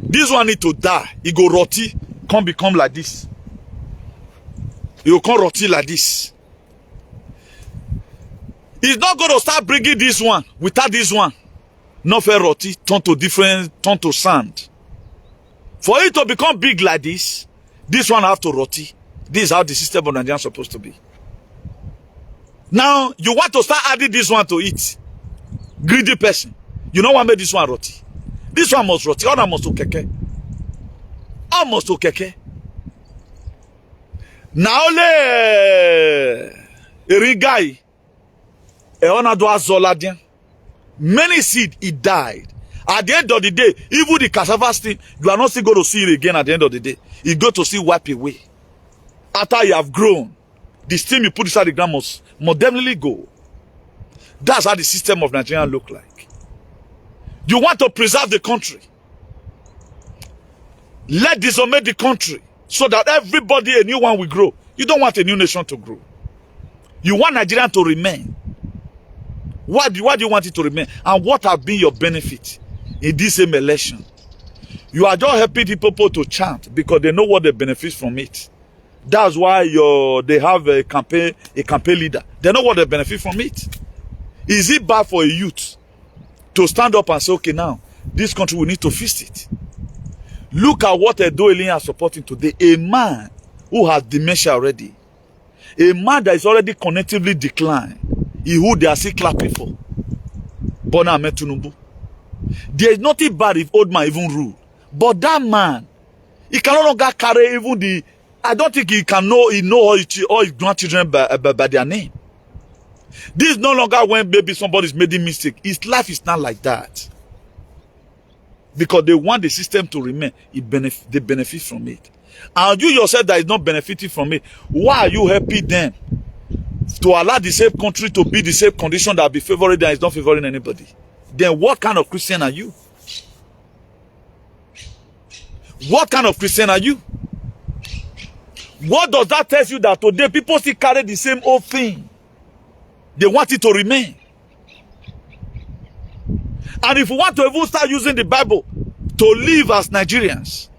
This one need to die. It go rotty, can't become like this. It will come rotty like this. It's not going to start bringing this one without this one. Not fair rotty, turn to sand. For it to become big like this one have to rotty. This is how the system of Nigeria is supposed to be. Now, you want to start adding this one to it. Greedy person. You know what made this one rotty? This one must rotty. Other must to keke. All must to keke. Now le erigai e ona do azoladian. Many seed it died. At the end of the day, even the cassava steam, you are not still going to see it again at the end of the day. You go to see wipe away. After you have grown, the steam you put inside the ground must definitely go. That's how the system of Nigeria look like. You want to preserve the country. Let disobey the country so that everybody, a new one will grow. You don't want a new nation to grow. You want Nigeria to remain. Why do you want it to remain? And what have been your benefit in this same election? You are just helping the people to chant because they know what they benefit from it. That's why they have a campaign leader. They know what they benefit from it. Is it bad for a youth to stand up and say, okay, now, this country, we need to fix it? Look at what Edo Elian is supporting today. A man who has dementia already. A man that is already cognitively declined. He who they are still clapping for. Bona Ahmed Tinubu. There is nothing bad if old man even rule. But that man, he can no longer carry even the... I don't think he know all his grandchildren by their name. This is no longer when maybe somebody's made a mistake. His life is not like that. Because they want the system to remain. They benefit from it. And you yourself that is not benefiting from it, why are you helping them to allow the same country to be the same condition that will be favoring them is not favoring anybody? Then what kind of Christian are you? What kind of Christian are you? What does that tell you that today people still carry the same old thing? They want it to remain. And if we want to even start using the Bible to live as Nigerians,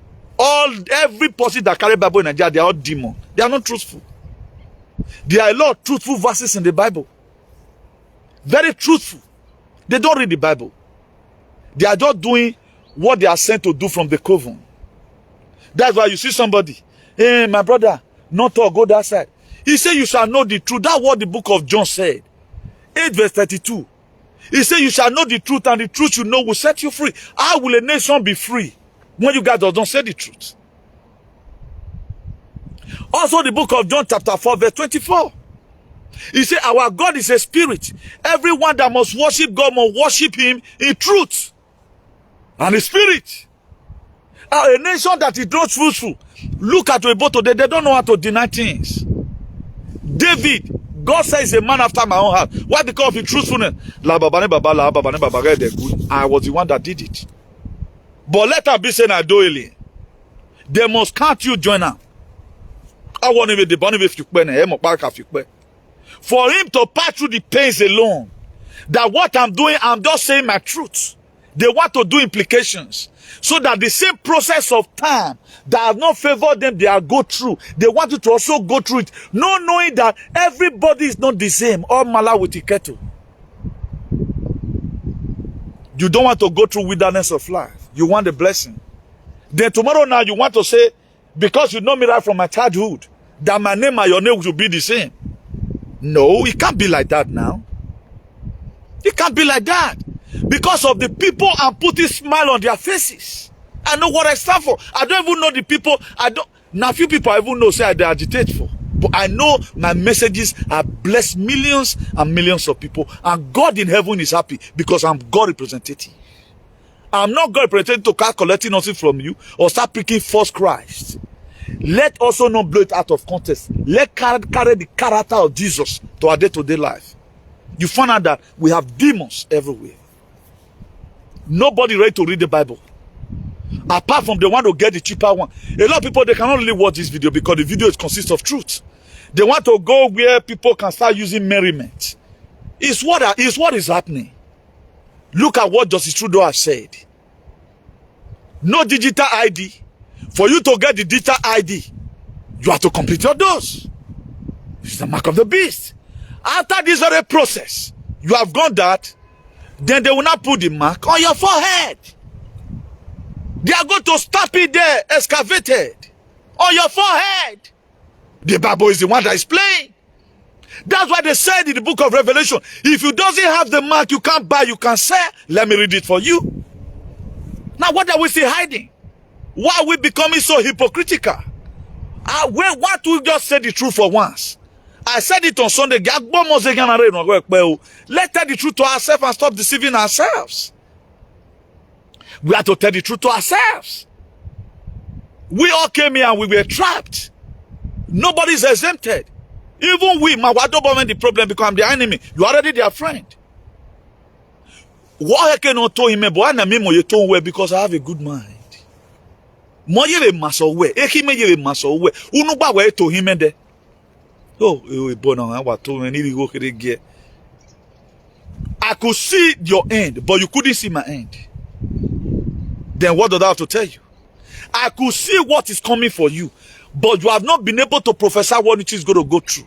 every person that carry Bible in Nigeria, they are all demons. They are not truthful. There are a lot of truthful verses in the Bible. Very truthful. They don't read the Bible. They are just doing what they are sent to do from the coven. That's why you see somebody, hey, my brother, not to go that side. He said, you shall know the truth. That's what the book of John said. 8 verse 32. He said, you shall know the truth, and the truth you know will set you free. How will a nation be free when you guys don't say the truth? Also, the book of John chapter 4 verse 24. He said, our God is a spirit. Everyone that must worship God must worship him in truth and in spirit. A nation that is not truthful. Look at Igbo today. They don't know how to deny things. David, God says, a man after my own heart. Why? Because of his truthfulness. I was the one that did it. But let her be saying, I do it. They must count you join her. I want to be the bunny with you. For him to pass through the pains alone, that what I'm doing, I'm just saying my truth. They want to do implications. So that the same process of time that has not favored them, they are go through. They want you to also go through it. Not knowing that everybody is not the same. All mala with kettle. You don't want to go through wilderness of life. You want the blessing. Then tomorrow now you want to say, because you know me right from my childhood, that my name and your name should be the same. No, it can't be like that now. It can't be like that. Because of the people, I'm putting smile on their faces. I know what I stand for. I don't even know the people. Now few people I even know say they agitate for. But I know my messages have blessed millions and millions of people. And God in heaven is happy because I'm God representative. I'm not God representative to start collecting nothing from you or start picking false Christ. Let also not blow it out of context. Let carry the character of Jesus to our day-to-day life. You find out that we have demons everywhere. Nobody ready to read the Bible. Apart from the one who get the cheaper one. A lot of people, they cannot really watch this video because the video consists of truth. They want to go where people can start using merriment. It's what is happening. Look at what Justice Trudeau has said. No digital ID. For you to get the digital ID, you have to complete your dose. It's the mark of the beast. After this very process, you have gone that, then they will not put the mark on your forehead. They are going to stamp it there, excavated, on your forehead. The Bible is the one that is playing. That's why they said in the book of Revelation, if you doesn't have the mark, you can't buy, you can't sell. Let me read it for you. Now what are we still hiding? Why are we becoming so hypocritical? Why don't we just say the truth for once? I said it on Sunday. Let's tell the truth to ourselves and stop deceiving ourselves. We have to tell the truth to ourselves. We all came here and we were trapped. Nobody's exempted. Even we, I don't want the problem because I'm the enemy. You are already their friend. What I cannot tell him, because I have a good mind. I could see your end, but you couldn't see my end. Then what do I have to tell you? I could see what is coming for you, but you have not been able to prophesy what it is going to go through.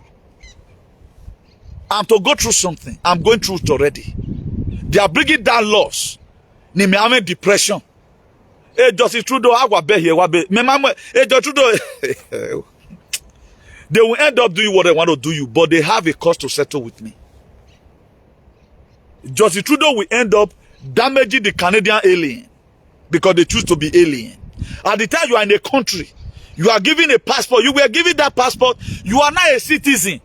I'm to go through something. I'm going through it already. They are bringing down laws. They may have depression. Hey, Justice Trudeau, they will end up doing what they want to do you, but they have a cost to settle with me. Justice Trudeau will end up damaging the Canadian alien because they choose to be alien. At the time you are in a country, you are given a passport, you were given that passport, you are now a citizen.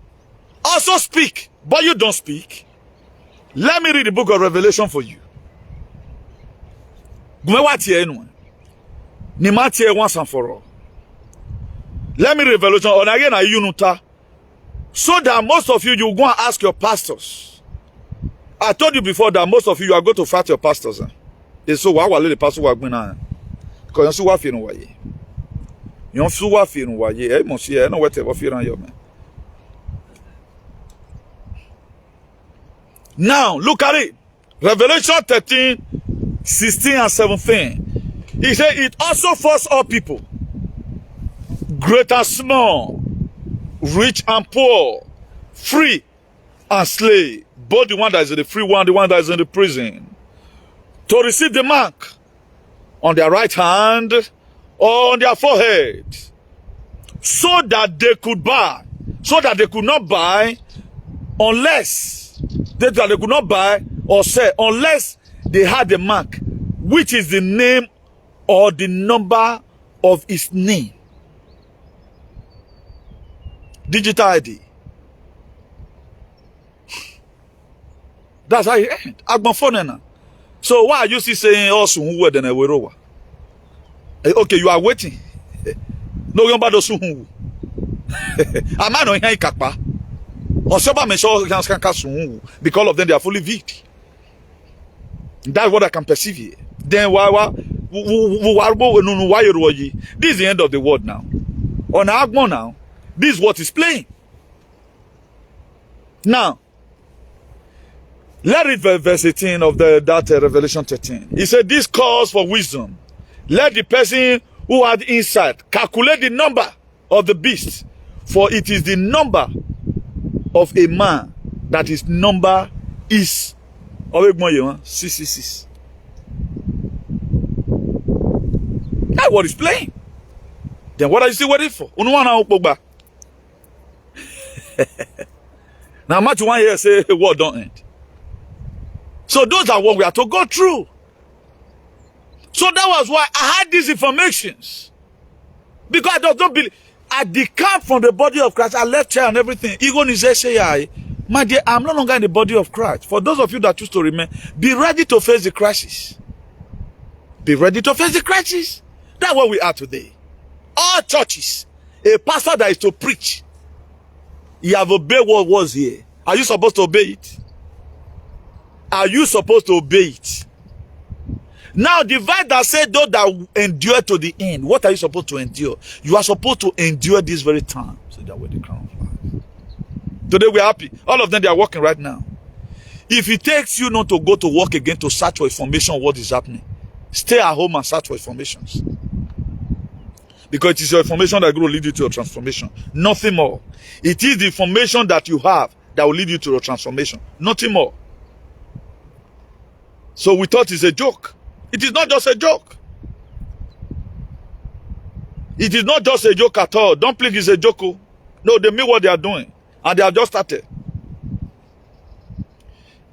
Also speak, but you don't speak. Let me read the book of Revelation for you. Once and for all. Let me read Revelation. And again, so that most of you go and ask your pastors. I told you before that most of you are going to fight your pastors. So why will the pastor work now? Because you see what you see what you must see. I know what you man. Now look at it. Revelation 13, 16 and 17. He said it also forced all people, great and small, rich and poor, free and slave, both the one that is in the free one, the one that is in the prison, to receive the mark on their right hand or on their forehead, so that they could buy, so that they could not buy unless they could not buy or sell unless they had the mark, which is the name or the number of his name. Digital ID. That's how it ends. So why are you still saying also who were than a werowa? Okay, you are waiting. No, you're about to. Am I not here, Kapa? Because of them, they are fully weak. That's what I can perceive here. Then why this is the end of the world now. On Agmo now, this is what is playing. Now, let's read verse 18 of that Revelation 13. He said, this calls for wisdom. Let the person who had insight calculate the number of the beast, for it is the number of a man that his number is 666. That's what he's playing. Then what are you still waiting for? Now much you want here say the war don't end. So those are what we have to go through. So that was why I had these informations. Because I don't believe. I decamp from the body of Christ. I left here and everything. Even is say, my dear, I'm no longer in the body of Christ. For those of you that choose to remain, be ready to face the crisis. Be ready to face the crisis. That's what we are today. All churches, a pastor that is to preach, you have obeyed what was here. Are you supposed to obey it? Are you supposed to obey it? Now, the verse that said those that endure to the end, what are you supposed to endure? You are supposed to endure this very time. So that way the crown of life. Today we are happy. All of them, they are working right now. If it takes you not to go to work again to search for information on what is happening, stay at home and search for informations. Because it is your information that will lead you to your transformation. Nothing more. It is the information that you have that will lead you to your transformation. Nothing more. So we thought it's a joke. It is not just a joke. It is not just a joke at all. Don't think it's a joke. No, they mean what they are doing. And they have just started.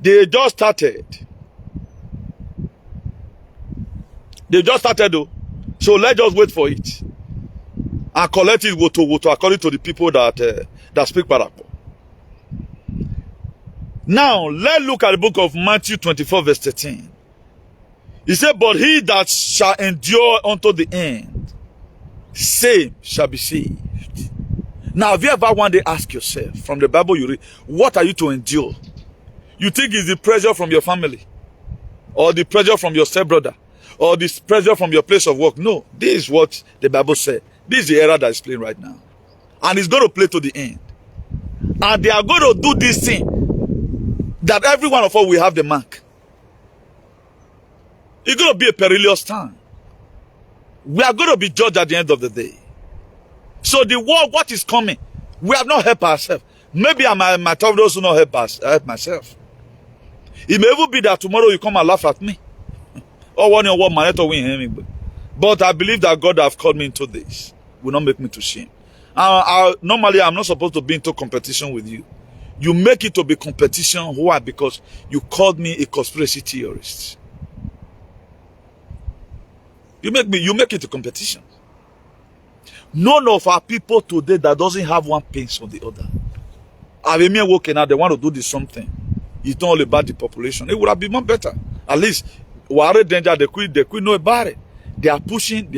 They just started. They just started though. So let's just wait for it. And collect it woto according to the people that speak Parako. Now, let's look at the book of Matthew 24 verse 13. He said, but he that shall endure unto the end, same shall be saved. Now, have you ever one day asked yourself, from the Bible you read, what are you to endure? You think it's the pressure from your family, or the pressure from your stepbrother, or the pressure from your place of work? No, this is what the Bible said. This is the era that is playing right now. And it's going to play to the end. And they are going to do this thing, that every one of us will have the mark. It's going to be a perilous time. We are going to be judged at the end of the day. So the war, what is coming? We have not helped ourselves. Maybe I might have those who not help myself. It may even be that tomorrow you come and laugh at me. Or one your man to win him. But I believe that God have called me into this. Will not make me to shame. Normally, I'm not supposed to be into competition with you. You make it to be competition. Why? Because you called me a conspiracy theorist. You make it a competition. None of our people today that doesn't have one pains on the other. I've been working now, they want to do this something. It's not all about the population. It would have been much better. At least, danger, they could know about it. They are pushing.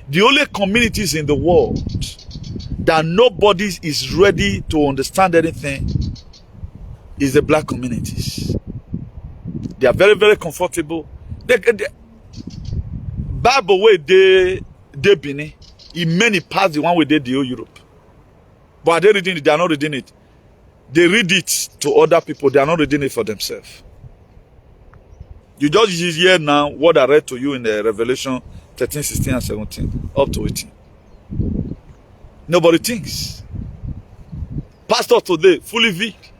The only communities in the world that nobody is ready to understand anything is the black communities. They are very, very comfortable. Bible way they Benin, in many parts the one way they do Europe. But are they reading it? They are not reading it. They read it to other people. They are not reading it for themselves. You just hear now what I read to you in the Revelation 13, 16, and 17, up to 18. Nobody thinks. Pastor today, fully weak.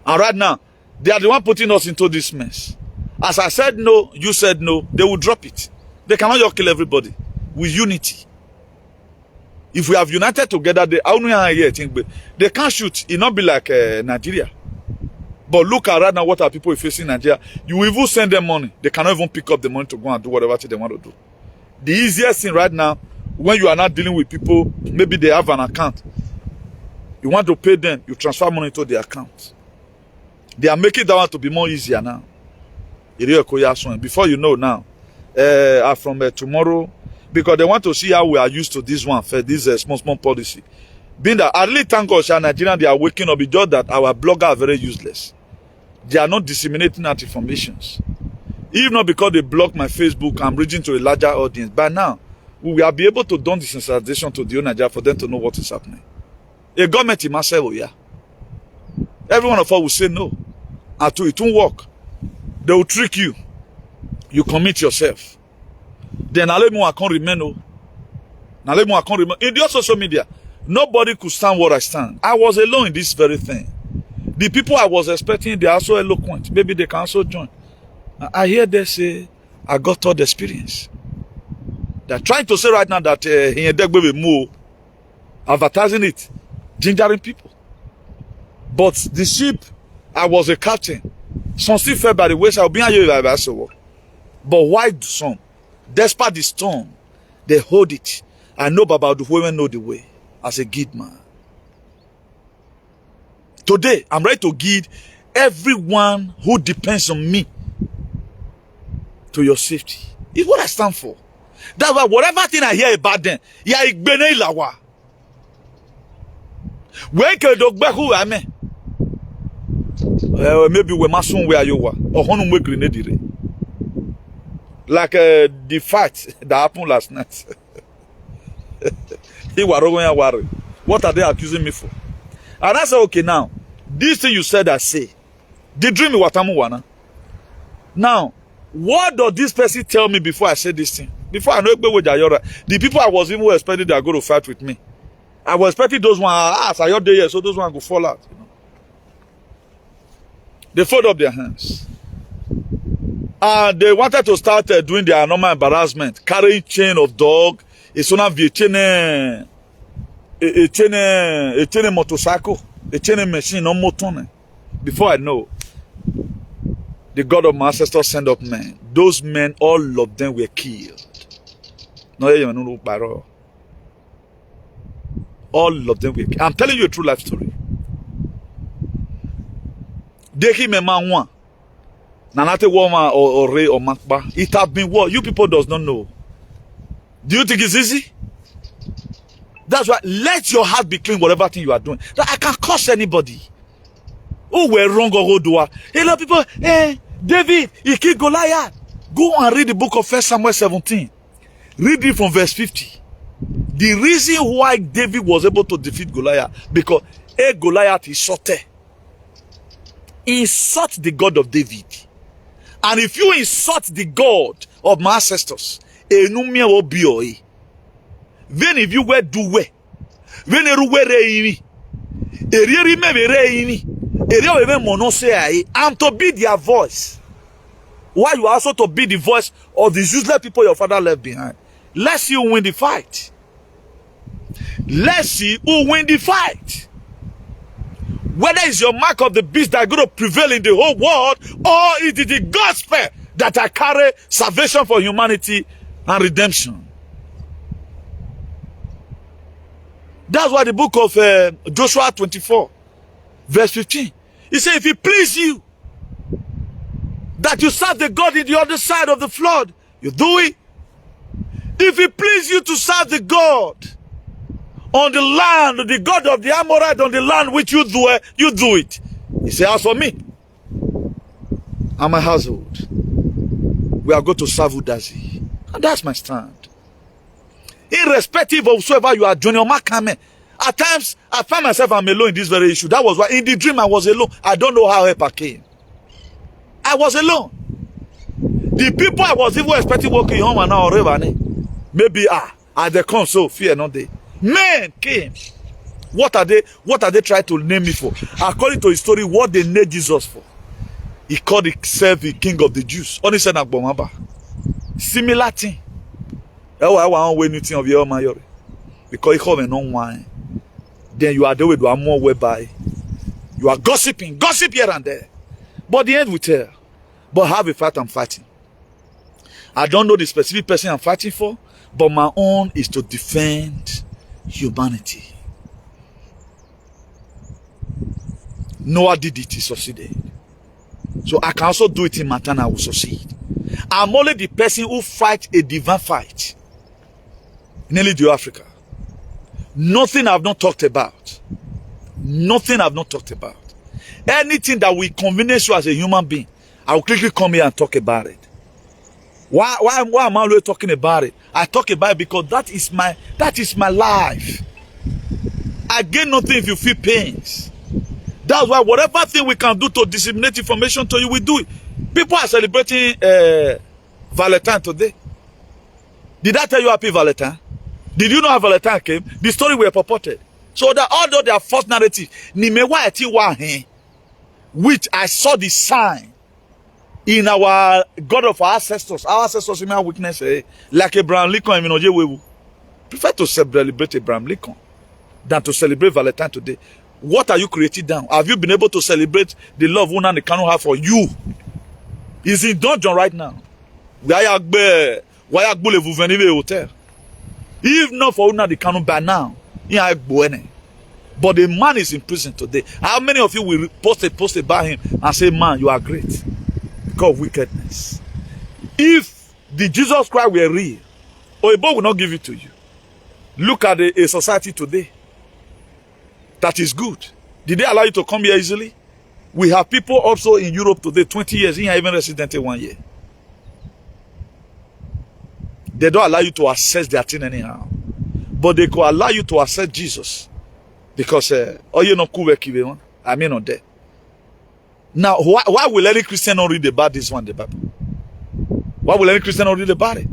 And right now, they are the one putting us into this mess. As I said no, you said no, they will drop it. They cannot just kill everybody with unity. If we have united together, they can't shoot. It not be like Nigeria. But look at right now what are people facing in Nigeria. You will even send them money. They cannot even pick up the money to go and do whatever they want to do. The easiest thing right now, when you are not dealing with people, maybe they have an account. You want to pay them, you transfer money to their account. They are making that one to be more easier now. Before you know now, from tomorrow, because they want to see how we are used to this one, for this small policy. Being that I really thank God, Nigerians, they are waking up. It's just that our bloggers are very useless. They are not disseminating that informations. If not because they block my Facebook, I'm reaching to a larger audience. By now, we will be able to do desensitization to the Nigeria for them to know what is happening. A government in myself, oh yeah. Every one of us will say no. And it won't work. They will trick you. You commit yourself. Then I can't remain. In the social media, nobody could stand what I stand. I was alone in this very thing. The people I was expecting, they are so eloquent. Maybe they can also join. I hear they say, I got third experience. They're trying to say right now that more advertising it, gingering people. But the ship, I was a captain. Some still fell by the wayside. I'll be here. But why do some? Despite the storm, they hold it. I know about the women know the way as a guide man. Today, I'm ready to guide everyone who depends on me to your safety. It's what I stand for. That's why whatever thing I hear about them, yeah, igbene ilawa. When can dog back who I mean? Maybe we must soon where you were, or honum we grenade. Like the fight that happened last night. What are they accusing me for? And I said, okay, now, this thing you said, I say. The dream is what I'm wanna. Now, what does this person tell me before I say this thing? Before I know the people I was even expecting they are going to fight with me. I was expecting those ones, I there, so those ones go fall out. You know? They fold up their hands. And they wanted to start doing their normal embarrassment, carrying chain of dog, a son of a chain motorcycle, a chain machine, no motor. Before I know, the God of my ancestors sent up men. Those men, all of them were killed. No, all of them were killed. I'm telling you a true life story. Deki me man one. Nanate woman or Ray or Makba. It have been what you people does not know. Do you think it's easy? That's why let your heart be clean, whatever thing you are doing. That I can curse anybody. Who were wrong or who do I? A lot of people, David, he killed Goliath. Go and read the book of 1 Samuel 17. Read it from verse 50. The reason why David was able to defeat Goliath, because Goliath is shorter. He insult the God of David. And if you insult the God of my ancestors, then if you were do we, when you were reini, and to be their voice, why you also to be the voice of the useless people your father left behind. Let's see who win the fight. Let's see who win the fight. Whether it's your mark of the beast that is going to prevail in the whole world, or it is the gospel that I carry salvation for humanity and redemption. That's why the book of Joshua 24, verse 15, he said, if it please you that you serve the God in the other side of the flood, you do it. If it please you to serve the God on the land, the God of the Amorite on the land which you do it. He said, as for me and my household, we are going to serve Udazi. And that's my stand. Irrespective of whoever you are joining, at times, I find myself I'm alone in this very issue. That was why in the dream I was alone. I don't know how help came. I was alone. The people I was even expecting working home and now maybe as they come, so fear not they. Men came. What are they trying to name me for? According to his story, what they named Jesus for? He called himself the king of the Jews. Only said similar thing. Because he called me non wine. Then you are there with one more whereby you are gossiping, gossip here and there. But the end will tell. But have a fight I'm fighting. I don't know the specific person I'm fighting for, but my own is to defend humanity. Noah did it, he succeeded. So I can also do it in my turn, I will succeed. I'm only the person who fights a divine fight. Nearly the Africa. Nothing I've not talked about. Nothing I've not talked about. Anything that will convenience you as a human being, I will quickly come here and talk about it. Why am I always talking about it? I talk about it because that is my life. I gain nothing if you feel pains. That's why whatever thing we can do to disseminate information to you, we do it. People are celebrating Valentine today. Did I tell you happy Valentine? Did you know how Valentine came? The story were purported. So that although they are false narrative, which I saw the sign in our God of our ancestors. Our ancestors in our weakness, like Abraham Lincoln, prefer to celebrate Abraham Lincoln than to celebrate Valentine today. What are you creating down? Have you been able to celebrate the love one and the cannot have for you? Is in dungeon right now. If not for una the canon by now, but the man is in prison today. How many of you will post about him and say, man, you are great? Because of wickedness. If the Jesus Christ were real, Oibo will not give it to you. Look at a society today that is good. Did they allow you to come here easily? We have people also in Europe today, 20 years, he ain't even resident in 1 year. They don't allow you to access their thing anyhow. But they could allow you to access Jesus. Because, oh, you know, I mean, not there. Now, why will any Christian not read about this one, the Bible? Why will any Christian not read about it?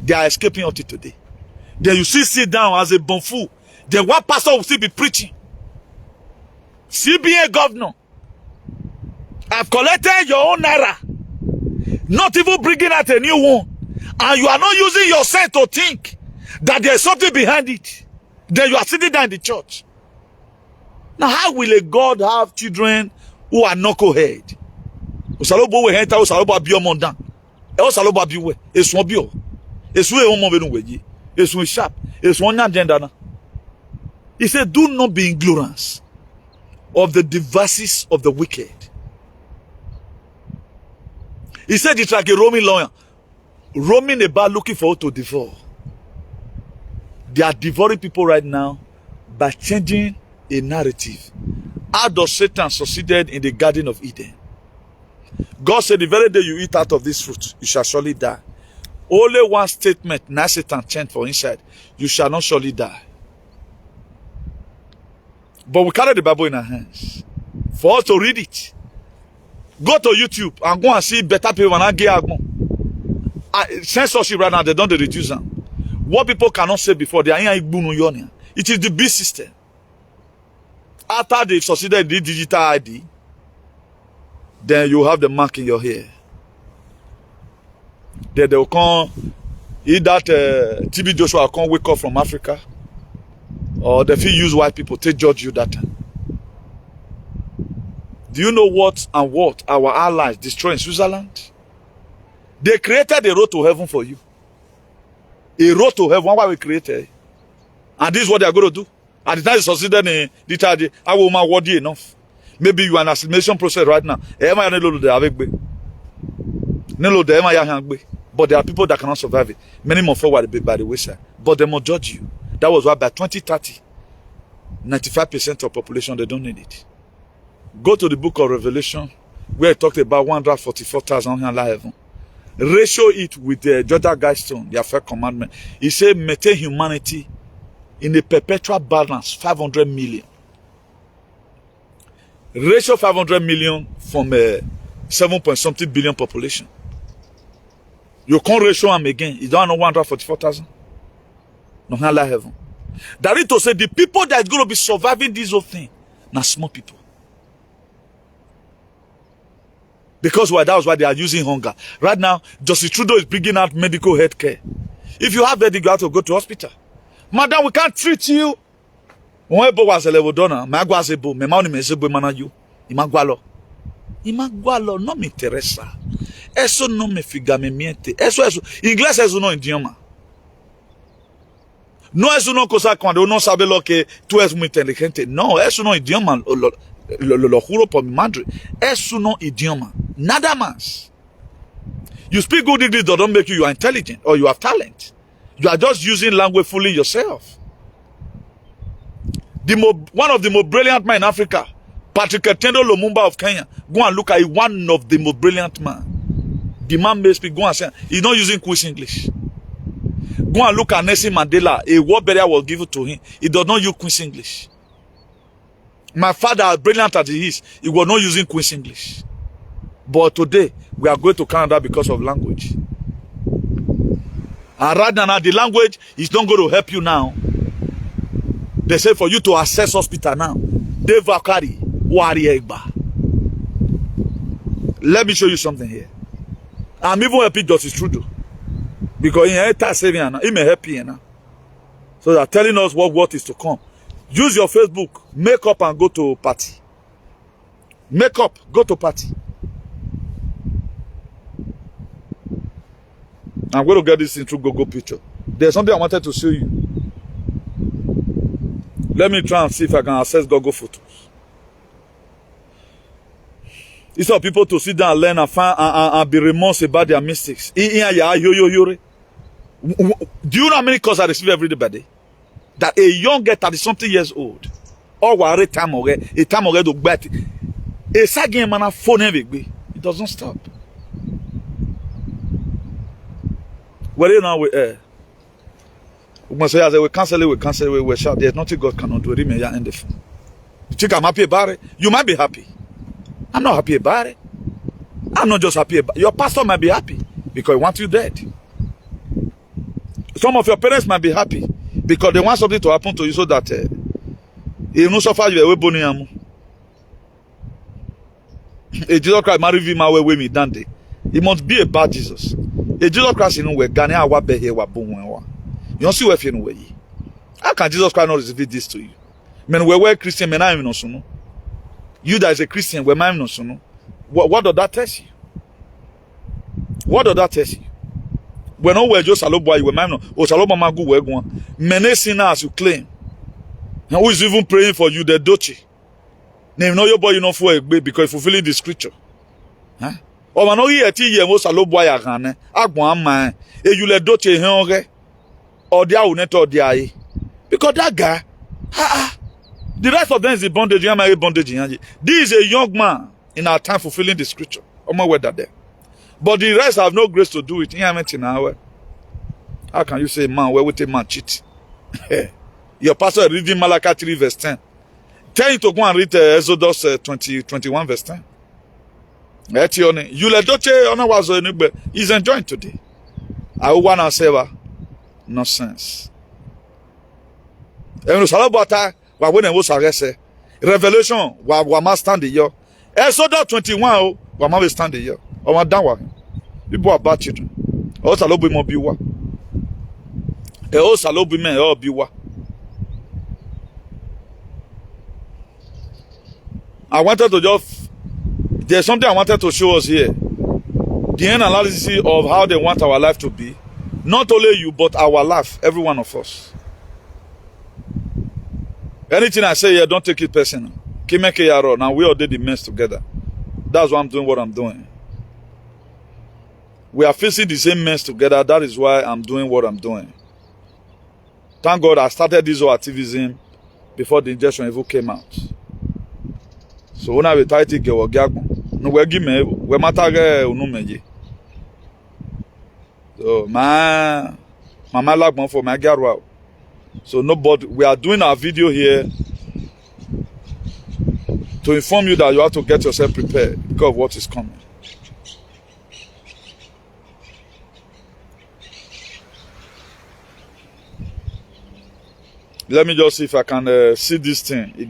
They are escaping out it today. Then you see sit down as a bonfoo. Then one pastor will still be preaching. CBA governor, I've collected your own naira, not even bringing out a new one, and you are not using your sense to think that there is something behind it. Then you are sitting down in the church. Now, how will a God have children who are knucklehead? He said, do not be ignorant of the devices of the wicked. He said it's like a roaming lawyer, roaming about looking for who to devour. They are devouring people right now by changing a narrative. How does Satan succeeded in the Garden of Eden? God said, the very day you eat out of this fruit, you shall surely die. Only one statement, now Satan chant for inside, you shall not surely die. But we carry the Bible in our hands for us to read it. Go to YouTube and go and see better people and get censorship right now, they don't reduce them. What people cannot say before, they are in. It is the beast system. After they succeeded in the digital ID, then you have the mark in your hair. Then they will come, if that TB Joshua can't wake up from Africa, or they feel use white people to judge you that time. Do you know what our allies destroy in Switzerland? They created a road to heaven for you. A road to heaven, why we created? And this is what they are going to do. At the time you succeeded in the charge, I will not worthy enough. Maybe you are in an assimilation process right now. But there are people that cannot survive it. Many more forward by the wayside. But they must judge you. That was why by 2030, 95% of population, they don't need it. Go to the book of Revelation, where it talked about 144,000 in heaven. Ratio it with the Jordan Guidestone, their first commandment. He said, maintain humanity in a perpetual balance, 500 million. Ratio 500 million from a 7-point-something billion population. You can't ratio them again. You don't know 144,000. No heaven. That is to say, the people that is going to be surviving this whole thing, now small people. Because why? That was why they are using hunger. Right now, Justice Trudeau is bringing out medical health care. If you have headache, you have to go to hospital. Madam, we can't treat you. Imagwalo no me interesa. Eso no me figa me miente. Eso. Inglés es uno idioma. No es uno cosa cuando uno sabe lo que tú eres muy inteligente. No, es uno idioma. Lo juro por mi madre. Es uno idioma. Nada más. You speak good English doesn't make you are intelligent or you have talent. You are just using language fooling yourself. One of the most brilliant men in Africa, Patrick Lumumba of Kenya. Go and look at it, one of the most brilliant men. The man may speak, go and say, he's not using quick English. Go and look at Nelson Mandela. A word barrier was given to him. He does not use quick English. My father, as brilliant as he is, he was not using quick English. But today, we are going to Canada because of language. And right now, the language is not going to help you now. They say for you to access hospital now. Let me show you something here. I'm even helping Justice Trudeau. Because he may help you now. So they're telling us what is to come. Use your Facebook. Make up and go to party. Make up. Go to party. I'm going to get this into Google picture. There's something I wanted to show you. Let me try and see if I can access Google Photos. It's for people to sit down and learn and find and be remorse about their mistakes. Do you know how many calls I receive every day? That a young girl 30-something years old, or a time to bet, a second man phone it doesn't stop. Where you now we say as we cancel it, we shout. There's nothing God cannot do. Remain in the phone. You think I'm happy about it? You might be happy. I'm not happy about it. I'm not just happy about it. Your pastor might be happy because he wants you dead. Some of your parents might be happy because they want something to happen to you so that you no suffer you away boniamu. A Jesus Christ marry him away with me dande. It must be about Jesus. A Jesus Christ in we Ghana wa be here wa bon. You don't see where you know. How can Jesus Christ not receive this to you? Men we Christian men I'm no so. You that is a Christian, we might not know. What does that tell you? What does that tell you? We know we're just a low boy, we might not. Or Salomo Magu, we're going. Many sinners you claim. And who is even praying for you, the dochi? Name no your boy, you know, for a baby because fulfilling the scripture. Huh? Or man, no, ye tea, ye most a low boy, a gane. Agwan man, a you let dochi, hungry. Or the aunet or the eye. Because that guy, the rest of them is the bondage. This is a young man in our time fulfilling the scripture. But the rest have no grace to do it. How can you say, man, where would a man cheat? Your pastor is reading Malachi 3 verse 10. Tell him to go and read Exodus 21 verse 10. You let Doche he's enjoying today. I want to say, nonsense. Revelation wa ma stand here. Exodus 21 wa ma stand here. O ma dan wa. People are bad children. O salobu mo biwa. O salobu men o biwa. I wanted to just there's something I wanted to show us here. The analysis of how they want our life to be. Not only you, but our life, every one of us. Anything I say here, don't take it personal. Now we all did the mess together. That's why I'm doing what I'm doing. We are facing the same mess together. That is why I'm doing what I'm doing. Thank God I started this whole activism before the injection even came out. So when I retire to get no we give me we matter unumeje. So my mama like one for my girl. So nobody, we are doing our video here to inform you that you have to get yourself prepared because of what is coming. Let me just see if I can see this thing. You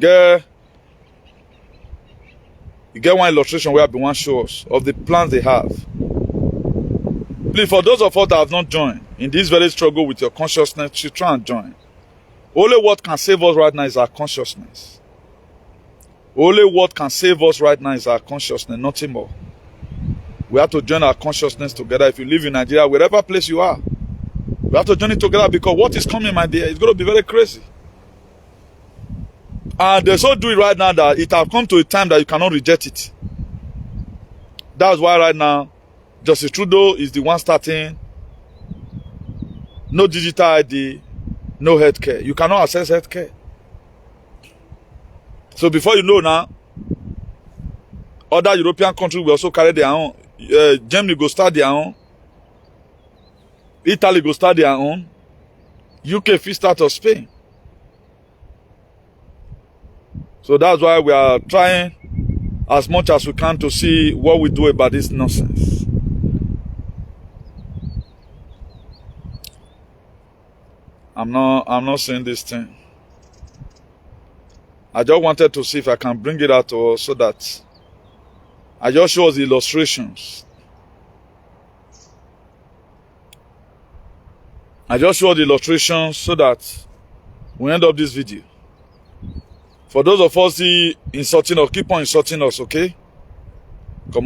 get one illustration where I want to show us of the plans they have. Please, for those of us that have not joined in this very struggle with your consciousness, you try and join. Only what can save us right now is our consciousness. Only what can save us right now is our consciousness, nothing more. We have to join our consciousness together. If you live in Nigeria, wherever place you are, we have to join it together because what is coming, my dear, is going to be very crazy. And they so do it right now that it has come to a time that you cannot reject it. That's why right now, Justice Trudeau is the one starting. No digital ID, no healthcare. You cannot access healthcare. So before you know now, other European countries will also carry their own. Germany go start their own. Italy go start their own. UK fit start of Spain. So that's why we are trying as much as we can to see what we do about this nonsense. I'm not saying this thing. I just wanted to see if I can bring it out to us so that I just show us the illustrations. I just show the illustrations so that we end up this video. For those of us who insulting us, keep on insulting us, okay? You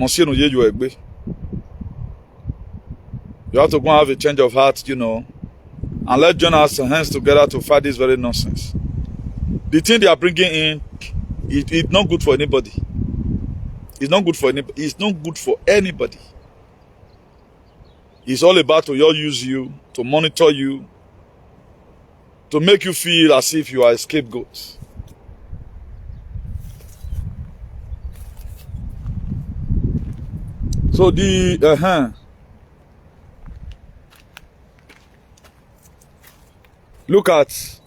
have to go and have a change of heart, you know, and let's join our hands together to fight this very nonsense. The thing they are bringing in, it's not good for anybody. It's not good for anybody. It's not good for anybody. It's all about to use you, to monitor you, to make you feel as if you are a scapegoat. So the look at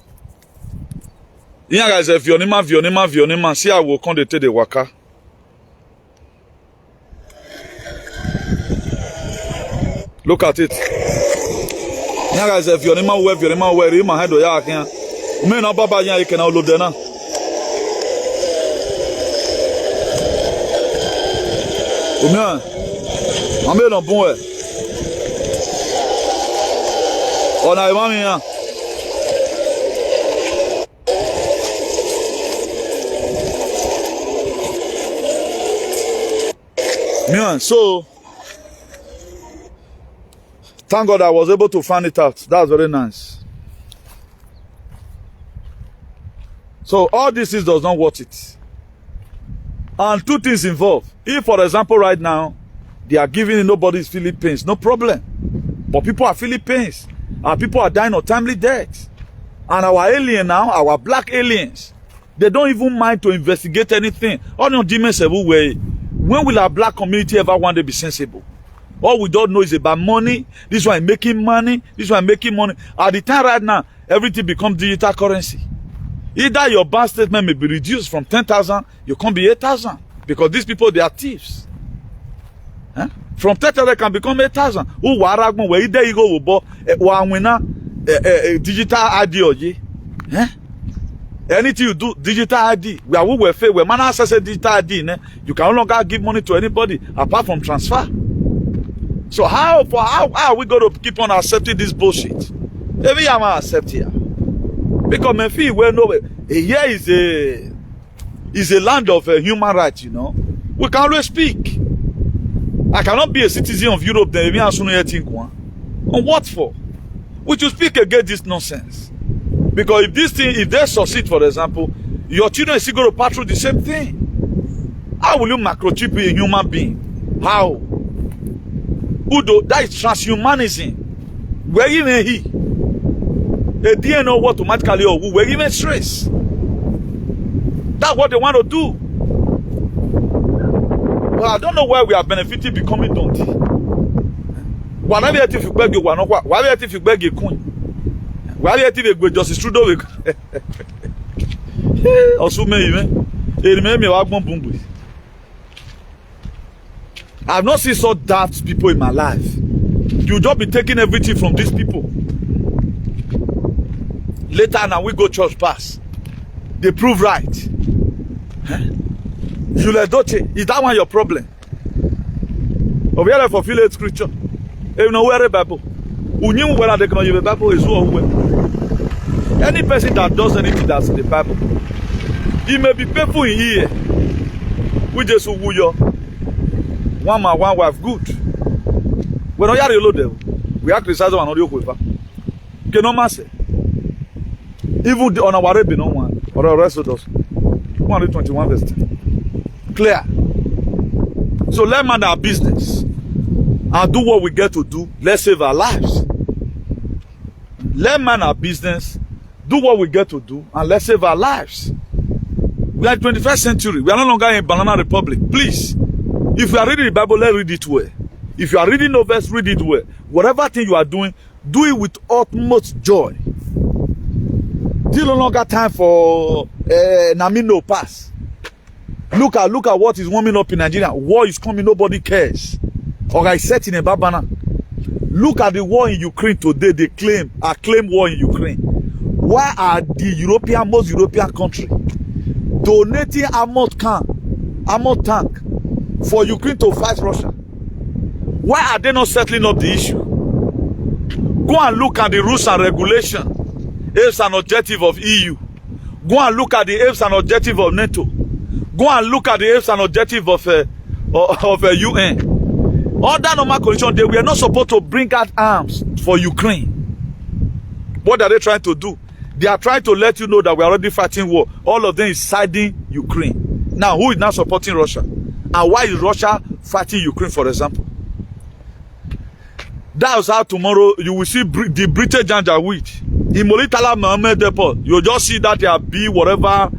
here guys, if Vionima, see how we'll come to take the waka. Look at it. Here guys, if Vionima where my head or ya here. Me no baba ya you can all load na. Omi Ame no bon e. Ona imami ya. Man, so thank God I was able to find it out. That's very nice. So all this does not worth it. And two things involved. If, for example, right now, they are giving nobody's feeling pains, no problem. But people are feeling pains. And people are dying untimely deaths. And our alien now, our black aliens, they don't even mind to investigate anything. All the demons everywhere. When will our black community ever one day be sensible? All we don't know is about money. This one making money. This one making money. At the time right now, everything becomes digital currency. Either your bank statement may be reduced from 10,000, you can't be 8,000. Because these people, they are thieves. Huh? From 10,000 can become 8,000. Who waragmo where either you go bo digital ID or ye. Huh? Anything you do, digital ID. We are we fair. We man access digital ID. You can no longer give money to anybody apart from transfer. So how are we going to keep on accepting this bullshit? Maybe I'm not accepting here. Because me feel well no here is a land of human rights, you know. We can always speak. I cannot be a citizen of Europe then me ask no think one. On what for? We should speak against this nonsense. Because if this thing, if they succeed, for example, your children is still going to pass through the same thing. How will you microchip a human being? How? Udo, that is transhumanism. Where even he? The DNA will automatically or where even stress. That's what they want to do. Well, I don't know why we are benefiting becoming donkey. Whatever if you beg you, whatever if you beg you, queen. Why are you going Justice Trudeau? I've not seen so daft people in my life. You just be taking everything from these people. Later now we go church pass. They prove right. Jules Doche, is that one your problem? Over here for fulfilled scripture. You know where the Bible. Who knew whether they can use the Bible is who. Any person that does anything that's in the Bible, he may be painful in here. We just woo you. One man, one wife, good. When we are reloaded, we are criticizing one audio paper. Okay, no matter. Even on our Rebbe, no one, or the rest of us. 121 verse 10. Clear. So let's mind our business and do what we get to do. Let's save our lives. Let's mind our business. Do what we get to do and let's save our lives. We are in the 21st century. We are no longer in banana republic. Please, if you are reading the Bible, let's read it well. If you are reading novels, read it well. Whatever thing you are doing, do it with utmost joy. Still no longer time for Namino pass. Look at what is warming up in Nigeria. War is coming, nobody cares. Or I said in a Babana. Look at the war in Ukraine today. They claim war in Ukraine. Why are the most European country donating armored tank for Ukraine to fight Russia? Why are they not settling up the issue? Go and look at the rules and regulations, aims and objective of EU. Go and look at the aims and objective of NATO. Go and look at the aims and objective of UN. Under normal conditions, they were not supposed to bring out arms for Ukraine. What are they trying to do? They are trying to let you know that we are already fighting war. All of them is siding Ukraine. Now, who is now supporting Russia? And why is Russia fighting Ukraine, for example? That's how tomorrow you will see the British Janjaweed. In Molitala Mohammed Depot, you'll just see that there be whatever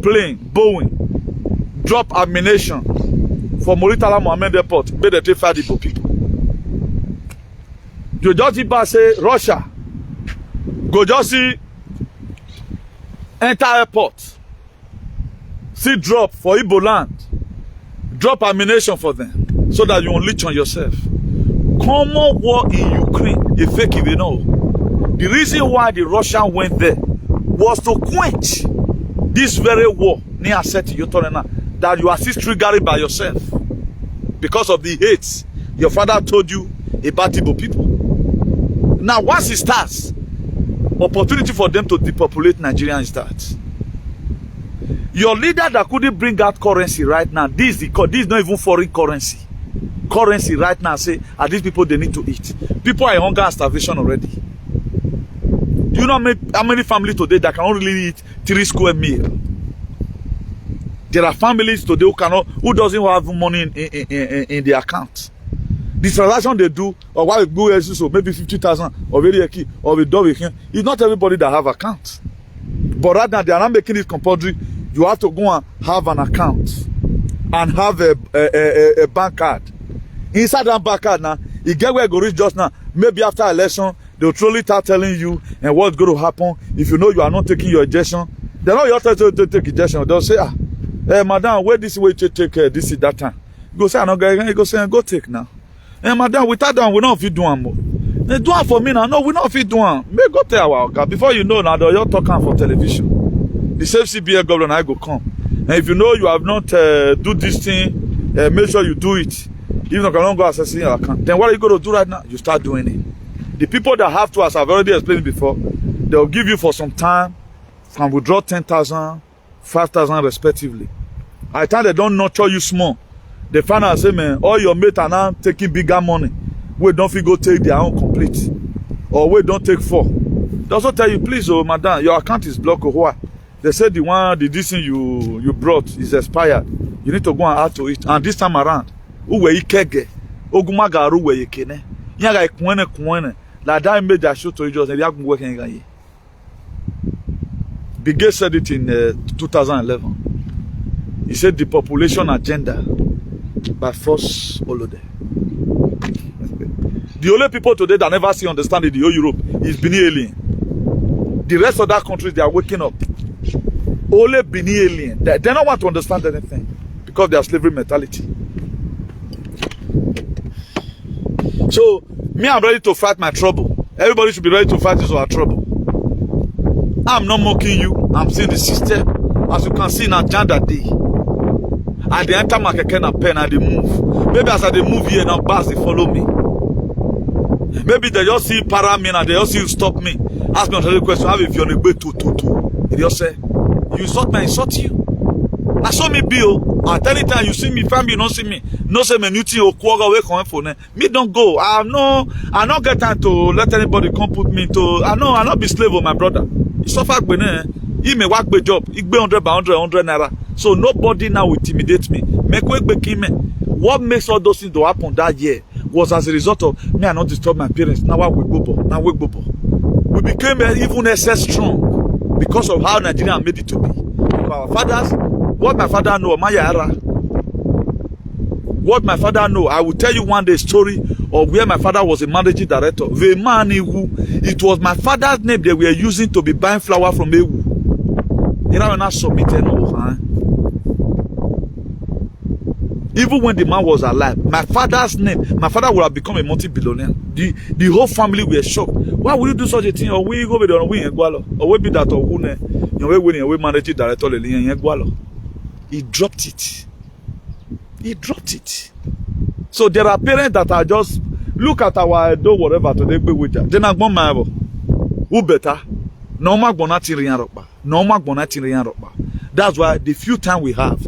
plane, Boeing, drop ammunition for Molitala Mohammed Depot, but they take fight the people. You just see say Russia, go just see enter airport, see drop for Igbo land, drop ammunition for them, so that you unleash on yourself. Common war in Ukraine, a fake even know. The reason why the Russian went there was to quench this very war near set that you are still triggering by yourself because of the hate your father told you about Igbo people. Now, once it starts, opportunity for them to depopulate Nigeria starts. Your leader that couldn't bring out currency right now, this is not even foreign currency. Currency right now say, these people, they need to eat. People are in hunger and starvation already. Do you know how many families today that can only eat 3 square meals? There are families today who doesn't have money in their account. The transaction they do, or why we go so maybe 50,000 or very key or we do here. It's not everybody that have account. But right now they are not making it compulsory. You have to go and have an account and have a bank card. Inside that bank card now, you get where you go reach just now. Maybe after election, they'll truly start telling you and what's going to happen if you know you are not taking your injection. They're not your time to take injection. They'll say, madam, where this way to take this is that time. You go say, I'm not going. You go say, go take now. Madam, without that, we don't fit do one more. They do one for me now. No, we don't fit do one. May go tell our guy. Before you know now, you're talking for television. The same CBA governor I go come. And if you know you have not do this thing, make sure you do it. Even if you cannot go accessing your account, then what are you going to do right now? You start doing it. The people that have to, as I've already explained before, they'll give you for some time, can withdraw 10,000, 5,000 respectively. At the time they don't nurture you small, they find out say, man, all your mates are now taking bigger money. We don't feel go take their own complete, or we don't take 4. They also tell you, please, oh madam, your account is blocked. Or why? They said the this thing you brought is expired. You need to go and add to it. And this time around, uwe ikege, ogumagaru we yekene. Yaga kwene. Like that made that show to you just and working again. Bigge said it in 2011. He said the population agenda by force Olode. The only people today that never see understand it, the whole Europe is Benin alien. The rest of that countries, they are waking up. Only Benin alien. They don't want to understand anything because they are slavery mentality. So, me, I'm ready to fight my trouble. Everybody should be ready to fight this our trouble. I'm not mocking you. I'm seeing the system. As you can see now, agenda day. And they enter my keke and pen and they move. Maybe as they move here now, bars they follow me. Maybe they just see para me and they just see you stop me. Ask me another question. How if you're on a way to? They just say, you insult me, I insult you. Now show me bill. At any time you see me, family, you don't see me. No say me nuti or quarter away from phone. Me don't go. I not get time to let anybody come put me to. I not be slave of my brother. He suffer when he may work by job. He be 100 naira. So nobody now will intimidate me. Make way back him. What makes all those things to happen that year was as a result of me. I not disturb my parents. Now we bobo. Now we bobo. We became even excess strong because of how Nigeria made it to be. Our fathers What my father know, Mayara. What my father know, I will tell you one day story of where my father was a managing director. The man who, it was my father's name they were using to be buying flour from Ewu. You know, when I submitted, even when the man was alive, my father's name, my father would have become a multi-billionaire. The whole family were shocked. Why would you do such a thing? Or we go with the way or we be that or who we managing director. He dropped it. He dropped it. So there are parents that are just look at our do whatever today be with that. Then I go my who better? No ma gbonati riyan ropa. No ma gbonati riyan ropa. That's why the few time we have,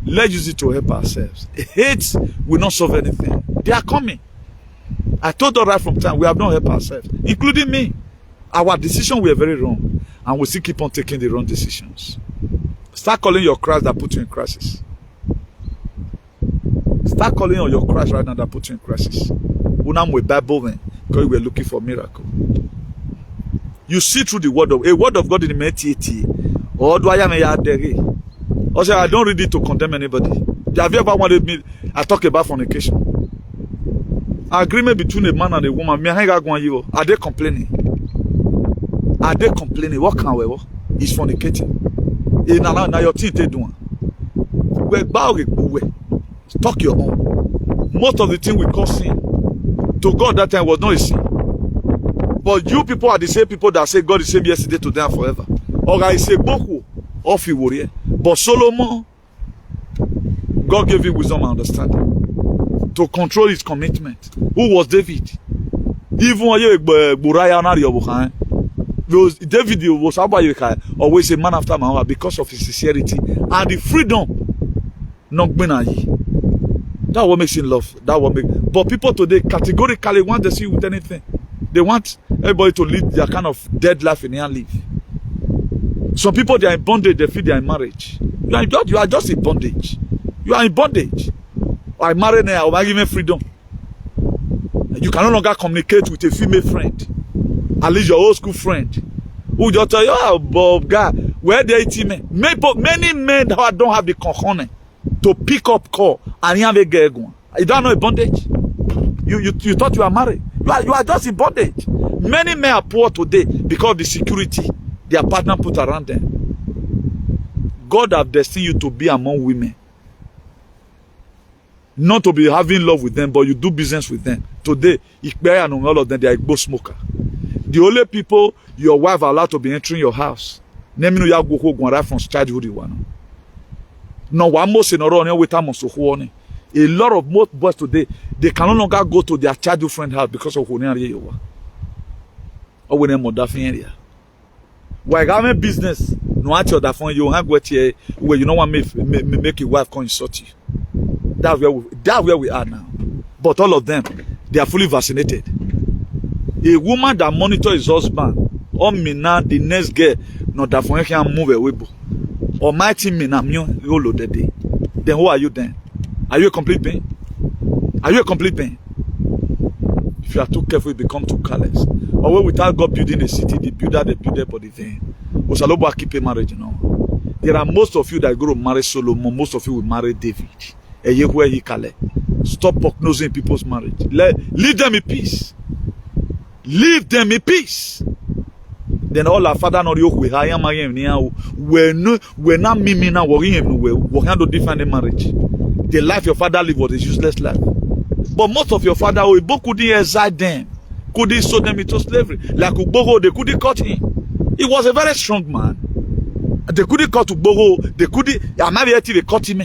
let's use it to help ourselves. Hate will not solve anything. They are coming. I told her right from time we have not helped ourselves, including me. Our decisions were very wrong, and we still keep on taking the wrong decisions. Start calling your crush that put you in crisis. Start calling on your crush right now that put you in crisis. Unam with Bible then, because we were looking for a miracle. You see through the word of God in the Metieti. Or do I am a dere? Also, I don't read it to condemn anybody. Have you ever wanted me? I talk about fornication. Agreement between a man and a woman. Are they complaining? Are they complaining? What can we? Is fornicating. Now your thing they doing. Talk your own. Most of the thing we call sin to God that time was not a sin. But you people are the same people that say God is the same yesterday, today, and forever. Or I say Boku of you warrior. But Solomon, God gave him wisdom and understanding to control his commitment. Who was David? Even when you David was always a man after my heart because of his sincerity and the freedom. That what makes him love. That what make. But people today categorically want to see you with anything. They want everybody to live their kind of dead life in here and live. Some people they are in bondage. They feel they are in marriage. You are just in bondage. You are in bondage. I marry now. I give me freedom. You can no longer communicate with a female friend, at least your old school friend, who just tell you, "Oh, Bob, guy, where they eat men?" Many men that don't have the cojones to pick up call and have a girl going. You don't know a bondage. You thought you are married. You are just in bondage. Many men are poor today because of the security their partner put around them. God have destined you to be among women. Not to be having love with them, but you do business with them. Today, and all of them, they are both smoker. The only people your wife allowed to be entering your house, name you go right from childhood. No one most in a lot of most boys today, they can no longer go to their childhood friend house because of who they are. Or when they're more area. Why government business? No at your phone you hang with here where you know what make your wife come insult you. That's where we are now. But all of them, they are fully vaccinated. A woman that monitors his husband, or me now the next girl, not that phone can move away. Or my team me now you the day. Then who are you then? Are you a complete being? Are you a complete being? If you are too careful, you become too careless. Or when without God building a city, the builder but the thing. Osalobo keep a marriage, you know. There are most of you that go to marry Solomon, most of you will marry David. Stop prognosing people's marriage. Leave them in peace. Leave them in peace. Then all our father not yoke we hire we're not mimi now we can't define a marriage. The life your father lived was a useless life. But most of your father couldn't exile them, couldn't sow them into slavery. Like Ugbogo, they couldn't cut him. He was a very strong man. They couldn't cut Ugbogo, they cut him.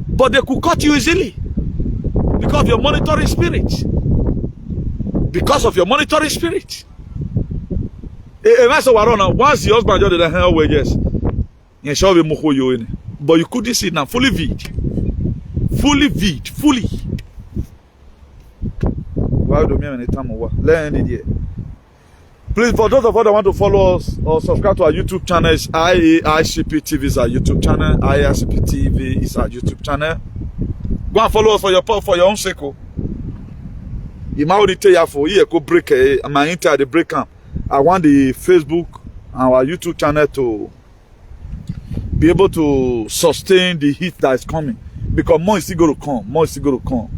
But they could cut you easily because of your monitoring spirit. Because of your monitoring spirit. Once the husband just did the hell yes. But you couldn't see it now. Fully vid. Fully. Why do you mean time over? Let end it here. Please, for those of us that want to follow us or subscribe to our YouTube channel, it's IAICP TV is our YouTube channel. IAICP TV is our YouTube channel. Go and follow us for your own sake. You might already tell you for here go break my entire the break camp. I want the Facebook and our YouTube channel to be able to sustain the heat that is coming. Because more is still going to come, more is still going to come.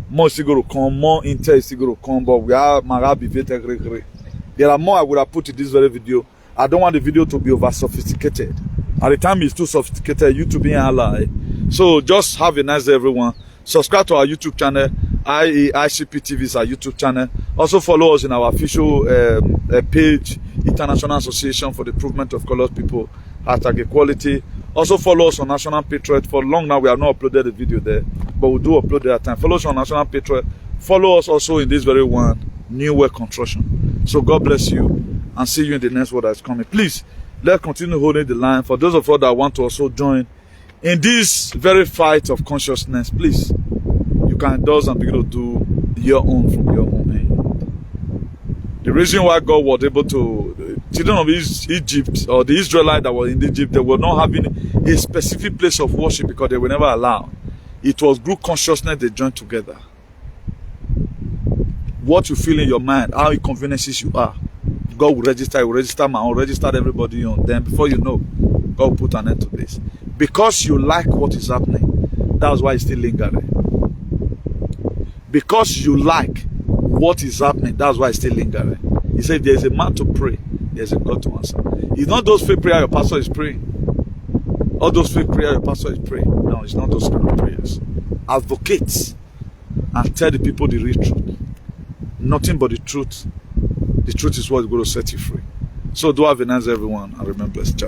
More is still going to come, more intel is still going to come, but we are Marabi. There are more I would have put in this very video. I don't want the video to be over sophisticated. At the time it's too sophisticated, YouTube being ally. So just have a nice day, everyone. Subscribe to our YouTube channel. ICP TV is our YouTube channel. Also follow us in our official page, International Association for the Improvement of Colored People, #equality. Also follow us on National Patriots. For long now we have not uploaded a video there, but we do upload it at time. Follow us on National Patriots. Follow us also in this very one, New World Construction. So God bless you and see you in the next one that's coming. Please, let's continue holding the line. For those of us that want to also join in this very fight of consciousness, please, you can endorse and begin to do your own from your own end. The reason why God was able to, the children of Egypt, or the Israelites that were in Egypt, they were not having a specific place of worship because they were never allowed. It was group consciousness they joined together. What you feel in your mind, how inconveniences you are, God will register. He will register my own, register everybody on. Then before you know, God will put an end to this. Because you like what is happening, that's why it's still lingering. Because you like what is happening, that's why it's still lingering. He said, there's a man to pray, there's a God to answer. It's not those fake prayers your pastor is praying. All those fake prayers your pastor is praying. No, it's not those kind of prayers. Advocate and tell the people the real truth. Nothing but the truth. The truth is what is going to set you free. So do have a nice day, everyone, and remember, ciao.